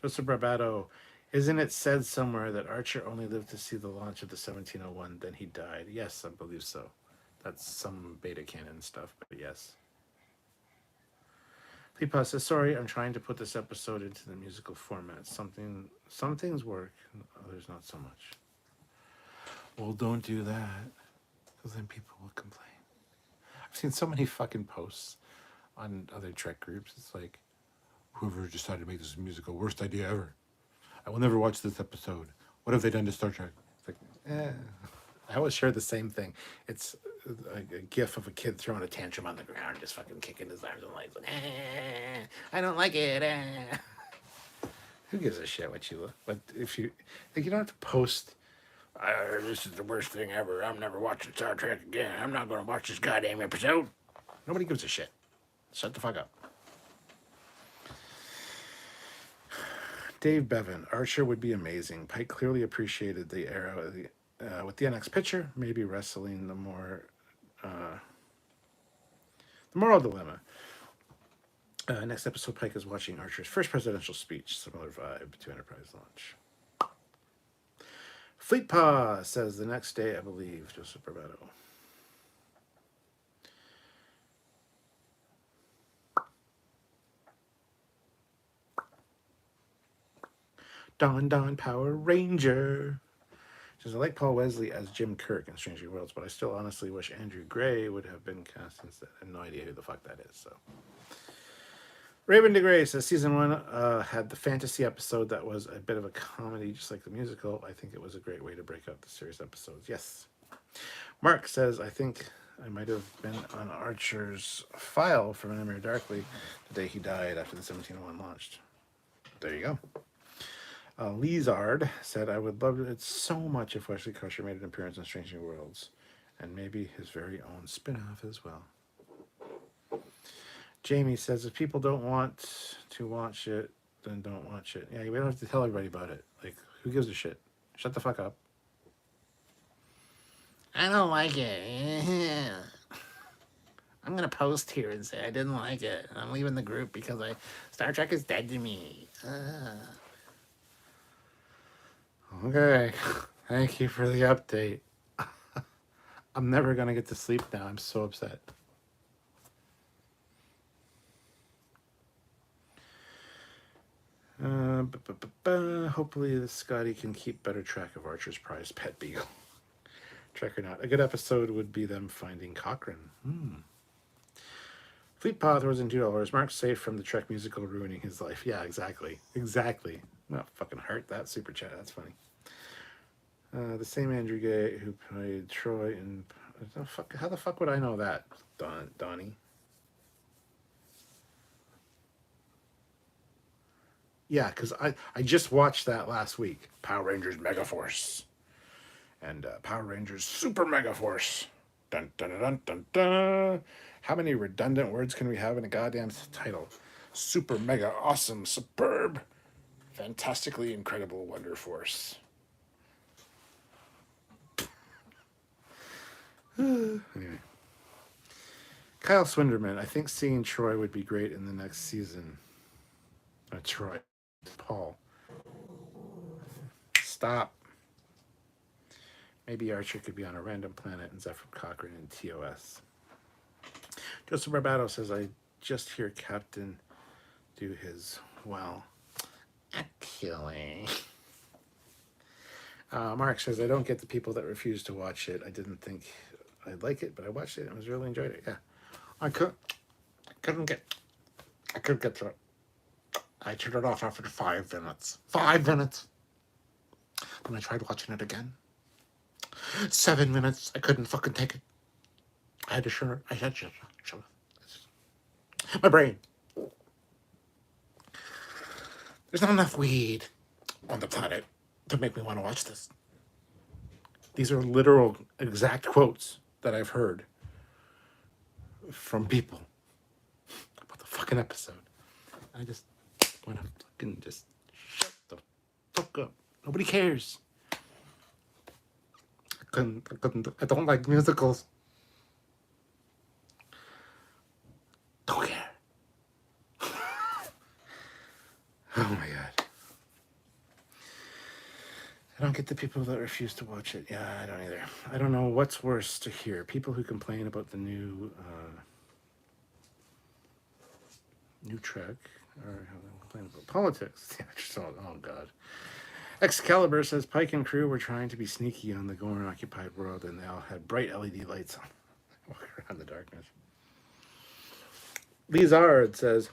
[SPEAKER 1] Joseph Barbato. Isn't it said somewhere that Archer only lived to see the launch of the 1701, then he died? Yes, I believe so. That's some beta canon stuff, but yes. Peepa says, sorry, I'm trying to put this episode into the musical format. Some things work, and others not so much. Well, don't do that, because then people will complain. I've seen so many fucking posts on other Trek groups. It's like, whoever decided to make this musical, worst idea ever. I will never watch this episode. What have they done to Star Trek? It's like, I always share the same thing. It's a gif of a kid throwing a tantrum on the ground, just fucking kicking his arms and legs. Like, I don't like it. Who gives a shit what you look? But if you don't have to post. This is the worst thing ever. I'm never watching Star Trek again. I'm not going to watch this goddamn episode. Nobody gives a shit. Shut the fuck up. Dave Bevan. Archer would be amazing. Pike clearly appreciated the era with the NX picture. Maybe wrestling the moral dilemma. Next episode, Pike is watching Archer's first presidential speech. Similar vibe to Enterprise launch. Fleetpaw says the next day, I believe. Joseph Barbato. Don Power Ranger. Says, I like Paul Wesley as Jim Kirk in Strange New Worlds, but I still honestly wish Andrew Gray would have been cast instead. I have no idea who the fuck that is. So, Raven DeGray says season 1 had the fantasy episode that was a bit of a comedy, just like the musical. I think it was a great way to break up the series episodes. Yes. Mark says, I think I might have been on Archer's file from Emir Darkly the day he died after the 1701 launched. There you go. Lizard said, I would love it so much if Wesley Crusher made an appearance in Strange New Worlds, and maybe his very own spin-off as well. Jamie says, if people don't want to watch it, then don't watch it. Yeah, we don't have to tell everybody about it. Like, who gives a shit? Shut the fuck up. I don't like it. I'm going to post here and say I didn't like it. I'm leaving the group because Star Trek is dead to me. Okay. Thank you for the update. I'm never going to get to sleep now. I'm so upset. Hopefully the Scotty can keep better track of Archer's prized pet beagle. Trek or not. A good episode would be them finding Cochrane. Fleetpaw throws in $2. Mark's safe from the Trek musical ruining his life. Yeah, exactly. Exactly. Well, fucking heart that super chat. That's funny. The same Andrew Gay who played Troy in... How the fuck would I know that, Donnie? Yeah, because I just watched that last week. Power Rangers Megaforce. And Power Rangers Super Megaforce. Dun, dun, dun, dun, dun, dun. How many redundant words can we have in a goddamn title? Super Mega Awesome Superb Fantastically Incredible Wonder Force. Anyway. Kyle Swinderman. I think seeing Troy would be great in the next season. Troy. Paul. Stop. Maybe Archer could be on a random planet and Zephyr Cochrane in TOS. Joseph Barbato says, I just hear Captain do his, killing. Mark says, I don't get the people that refuse to watch it. I didn't think I'd like it, but I watched it and really enjoyed it. Yeah. I couldn't get through it. I turned it off after 5 minutes. 5 minutes. Then I tried watching it again. 7 minutes. I couldn't fucking take it. I had to shut it. My brain. There's not enough weed on the planet to make me want to watch this. These are literal exact quotes that I've heard from people about the fucking episode. I just want to fucking just shut the fuck up. Nobody cares. I don't like musicals. Don't care. Oh my god. I don't get the people that refuse to watch it. Yeah, I don't either. I don't know what's worse to hear. People who complain about the new Trek, or how they complain about politics. Yeah, oh god. Excalibur says Pike and crew were trying to be sneaky on the Gorn occupied world, and they all had bright LED lights on, walking around the darkness. Lizard says,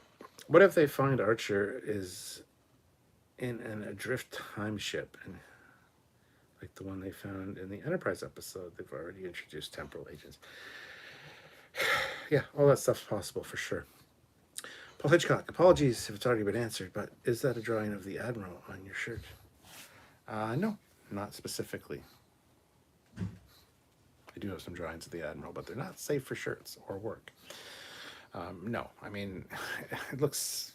[SPEAKER 1] "What if they find Archer is in an adrift time ship, and like the one they found in the Enterprise episode? They've already introduced temporal agents." Yeah, all that stuff's possible for sure. Paul Hitchcock, apologies if it's already been answered, but is that a drawing of the Admiral on your shirt? No, not specifically. I do have some drawings of the Admiral, but they're not safe for shirts or work. No, I mean, it looks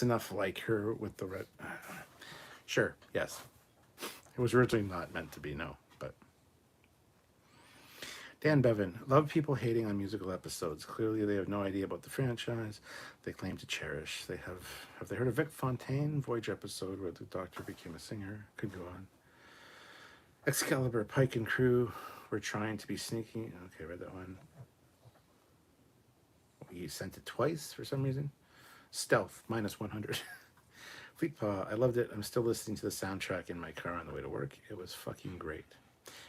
[SPEAKER 1] enough like her with the red. Sure, yes. It was originally not meant to be, no, but. Dan Bevan, love people hating on musical episodes. Clearly, they have no idea about the franchise they claim to cherish. Have they heard of Vic Fontaine Voyage episode where the Doctor became a singer? Could go on. Excalibur, Pike and crew were trying to be sneaky. Okay, read that one. You sent it twice for some reason. Stealth, -100. Fleetpaw, I loved it. I'm still listening to the soundtrack in my car on the way to work. It was fucking great.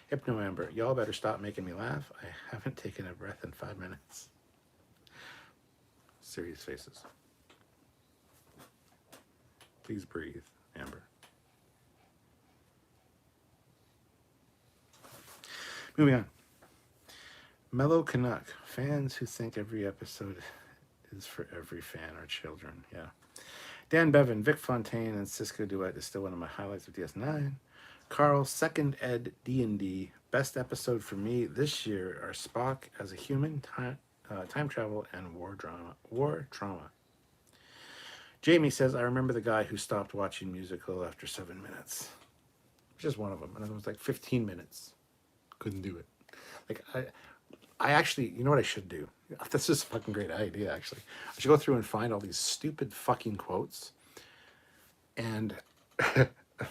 [SPEAKER 1] Hypno Amber, y'all better stop making me laugh. I haven't taken a breath in 5 minutes. Serious faces. Please breathe, Amber. Moving on. Mellow Canuck, fans who think every episode is for every fan are children. Yeah. Dan Bevan, Vic Fontaine and Cisco duet is still one of my highlights of DS9. Carl, second ed D&D, best episode for me this year are Spock as a human, time travel, and war trauma. Jamie says, I remember the guy who stopped watching musical after 7 minutes. Just one of them. And it was like 15 minutes. Couldn't do it. Like, I actually, you know what I should do? This is a fucking great idea, actually. I should go through and find all these stupid fucking quotes and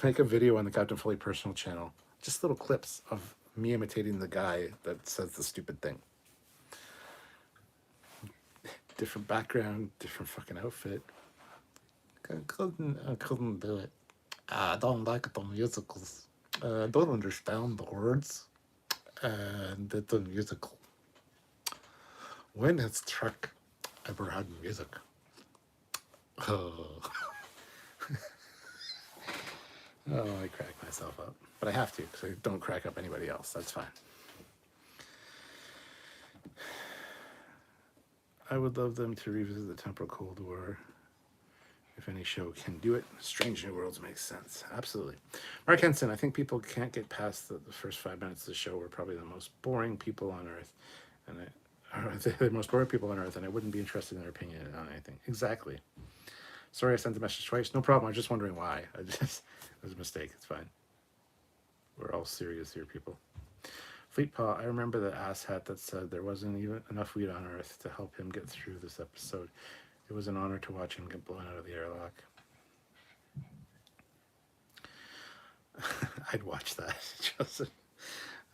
[SPEAKER 1] make a video on the Captain Foley personal channel. Just little clips of me imitating the guy that says the stupid thing. Different background, different fucking outfit. I couldn't do it. I don't like the musicals. I don't understand the words. And it's a musical. When has Trek ever had music? Oh, I crack myself up. But I have to, because I don't crack up anybody else. That's fine. I would love them to revisit the Temporal Cold War. If any show can do it, Strange New Worlds makes sense. Absolutely. Mark Henson, I think people can't get past the first 5 minutes of the show. We're probably the most boring people on Earth. They're the most boring people on Earth, and I wouldn't be interested in their opinion on anything. Exactly. Sorry I sent the message twice. No problem. I was just wondering why. It was a mistake. It's fine. We're all serious here, people. Fleetpaw, I remember the asshat that said there wasn't even enough weed on Earth to help him get through this episode. It was an honor to watch him get blown out of the airlock. I'd watch that, Joseph.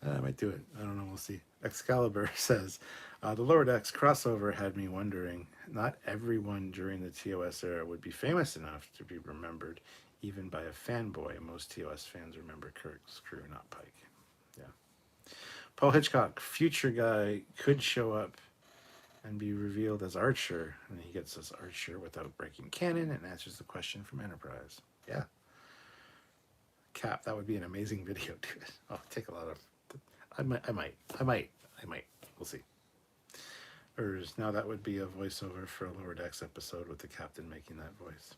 [SPEAKER 1] I might do it. I don't know. We'll see. Excalibur says, the Lower Decks crossover had me wondering, not everyone during the TOS era would be famous enough to be remembered, even by a fanboy. Most TOS fans remember Kirk's crew, not Pike. Yeah. Paul Hitchcock, future guy, could show up and be revealed as Archer, and he gets as Archer without breaking canon and answers the question from Enterprise. Yeah. Cap, that would be an amazing video, dude. Oh, take a lot of... I might. We'll see. Now that would be a voiceover for a Lower Decks episode with the captain making that voice.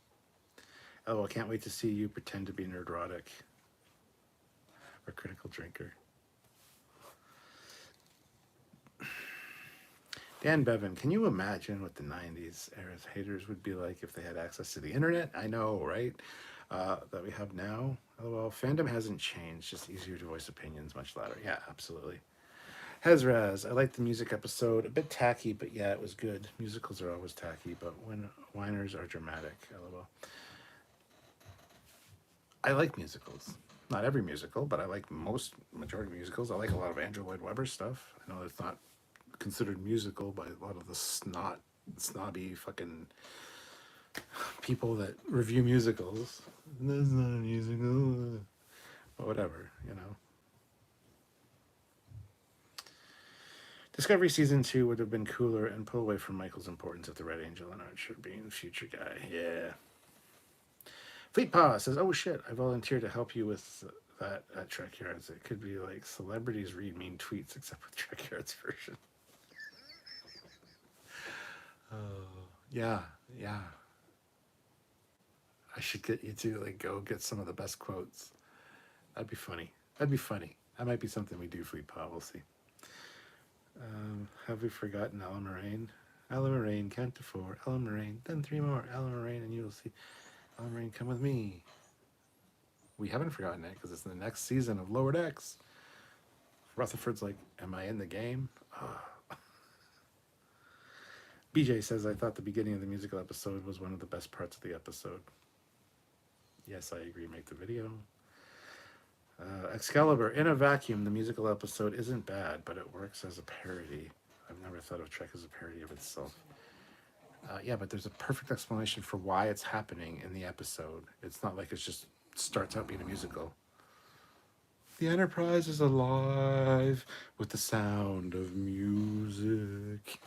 [SPEAKER 1] Oh, I can't wait to see you pretend to be nerdrotic or critical drinker. Dan Bevan, can you imagine what the 90s era's haters would be like if they had access to the internet? I know, right? That we have now. Well, fandom hasn't changed, just easier to voice opinions much louder. Yeah, absolutely. Hezraz, I liked the music episode. A bit tacky, but yeah, it was good. Musicals are always tacky, but when whiners are dramatic. LOL. I like musicals. Not every musical, but I like majority of musicals. I like a lot of Andrew Lloyd Webber stuff. I know it's not considered musical by a lot of the snobby fucking people that review musicals. That's not a musical. But whatever, you know. Discovery Season 2 would have been cooler and pull away from Michael's importance at the Red Angel and Archer being the future guy. Yeah. Fleet Paw says, oh shit, I volunteer to help you with that at Trekyards. It could be like celebrities read mean tweets except with Trekyards version. Oh, yeah, yeah. I should get you to like go get some of the best quotes. That'd be funny. That'd be funny. That might be something we do, Fleet Paw. We'll see. Have we forgotten Ella Moraine? Ella Moraine, count to 4. Ella Moraine, then 3 more. Ella Moraine, and you will see. Ella Moraine, come with me. We haven't forgotten it because it's in the next season of Lower Decks. Rutherford's like, am I in the game? BJ says, I thought the beginning of the musical episode was one of the best parts of the episode. Yes, I agree. Make the video. Excalibur, in a vacuum, the musical episode isn't bad, but it works as a parody. I've never thought of Trek as a parody of itself. Yeah, but there's a perfect explanation for why it's happening in the episode. It's not like it just starts out being a musical. The Enterprise is alive with the sound of music.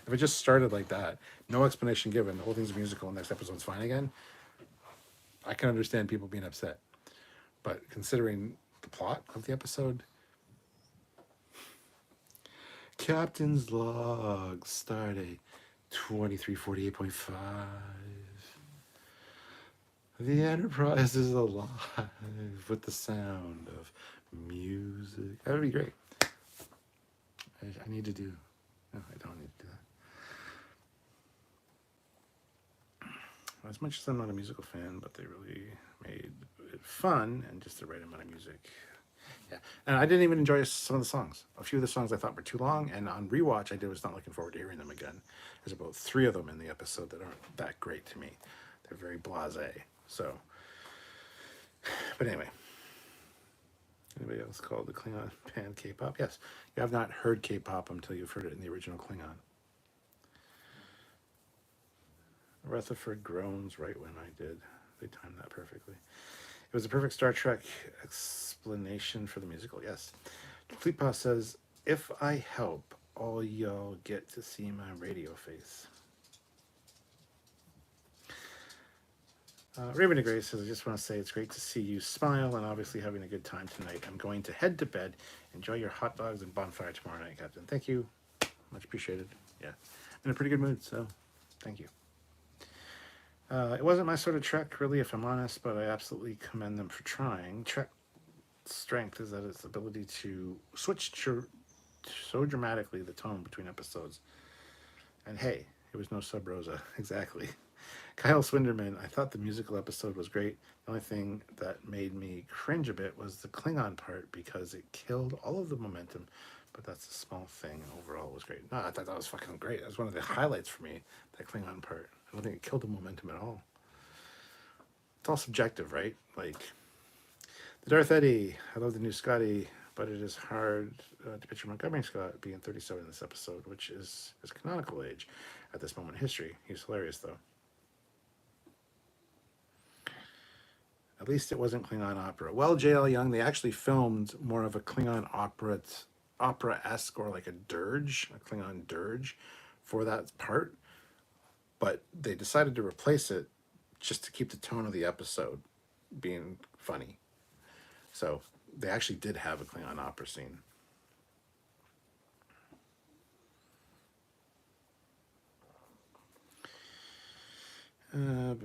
[SPEAKER 1] If it just started like that, no explanation given, the whole thing's a musical and next episode's fine again, I can understand people being upset. But considering the plot of the episode, Captain's Log, Stardate 2348.5. The Enterprise is alive with the sound of music. That would be great. I need to do. No, I don't need to do that. As much as I'm not a musical fan, but they really made it fun and just the right amount of music. Yeah, and I didn't even enjoy some of the songs. A few of the songs I thought were too long, and on rewatch, I was not looking forward to hearing them again. There's about 3 of them in the episode that aren't that great to me. They're very blasé. So, but anyway. Anybody else called the Klingon band K-pop? Yes, you have not heard K-pop until you've heard it in the original Klingon. Rutherford groans right when I did. They timed that perfectly. It was a perfect Star Trek explanation for the musical, yes. Fleetpaw says, if I help, all y'all get to see my radio face. Raven de Grace says, I just want to say it's great to see you smile and obviously having a good time tonight. I'm going to head to bed. Enjoy your hot dogs and bonfire tomorrow night, Captain. Thank you. Much appreciated. Yeah. I'm in a pretty good mood, so thank you. It wasn't my sort of Trek, really, if I'm honest, but I absolutely commend them for trying. Trek's strength is that its ability to switch so dramatically the tone between episodes. And hey, it was no Sub Rosa, exactly. Kyle Swinderman, I thought the musical episode was great. The only thing that made me cringe a bit was the Klingon part because it killed all of the momentum, but that's a small thing. Overall, it was great. No, I thought that was fucking great. That was one of the highlights for me, that Klingon part. I don't think it killed the momentum at all. It's all subjective, right? Like, the Darth Eddie, I love the new Scotty, but it is hard to picture Montgomery Scott being 37 in this episode, which is his canonical age at this moment in history. He's hilarious, though. At least it wasn't Klingon opera. Well, J.L. Young, they actually filmed more of a Klingon opera-esque or like a dirge, a Klingon dirge for that part. But they decided to replace it just to keep the tone of the episode being funny. So they actually did have a Klingon opera scene. It'd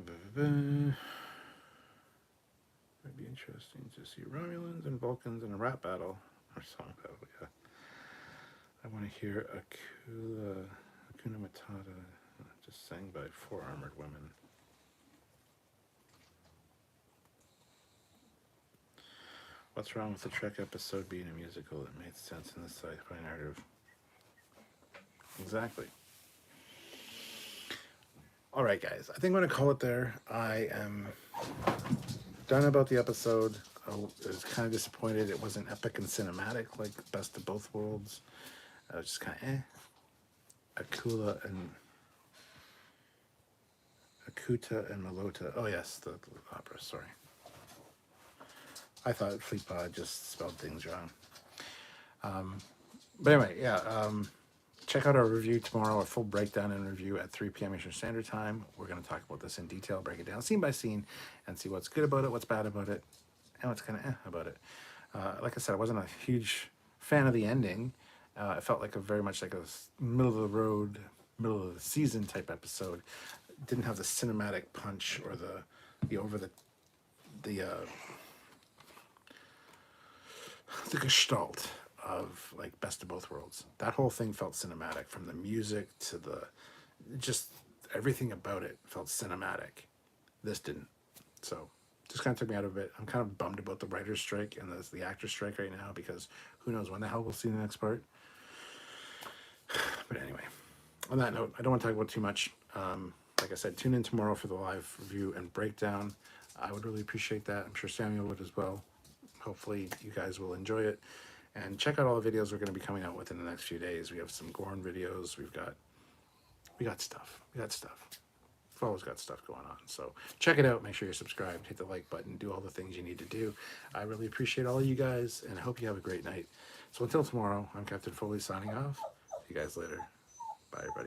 [SPEAKER 1] be interesting to see Romulans and Vulcans in a rap battle or song battle. Yeah, I want to hear Akuna Matata, just sang by four armored women. What's wrong with the Trek episode being a musical? It made sense in the sci-fi narrative. Exactly. All right, guys. I think I'm going to call it there. I am done about the episode. I was kind of disappointed it wasn't epic and cinematic like Best of Both Worlds. I was just kind of Akula and Akuta and Malota. Oh yes, the opera. Sorry, I thought Fleetpod just spelled things wrong. But anyway, yeah. Check out our review tomorrow, a full breakdown and review at 3 p.m. Eastern Standard Time. We're going to talk about this in detail, break it down scene by scene, and see what's good about it, what's bad about it, and what's kind of about it. Like I said, I wasn't a huge fan of the ending. It felt like very much like a middle of the road, middle of the season type episode. It didn't have the cinematic punch or the over the gestalt of like Best of Both Worlds. That whole thing felt cinematic, from the music to the just everything about it felt cinematic. This didn't. So just kind of took me out of it. I'm kind of bummed about the writer's strike and the actor's strike right now, because who knows when the hell we'll see the next part. But anyway, on that note, I don't want to talk about too much. Like I said, tune in tomorrow for the live review and breakdown. I would really appreciate that. I'm sure Samuel would as well. Hopefully you guys will enjoy it. And check out all the videos we're going to be coming out with in the next few days. We have some Gorn videos. We got stuff. We've always got stuff going on. So check it out. Make sure you're subscribed. Hit the like button. Do all the things you need to do. I really appreciate all of you guys, and I hope you have a great night. So until tomorrow, I'm Captain Foley signing off. See you guys later. Bye, everybody.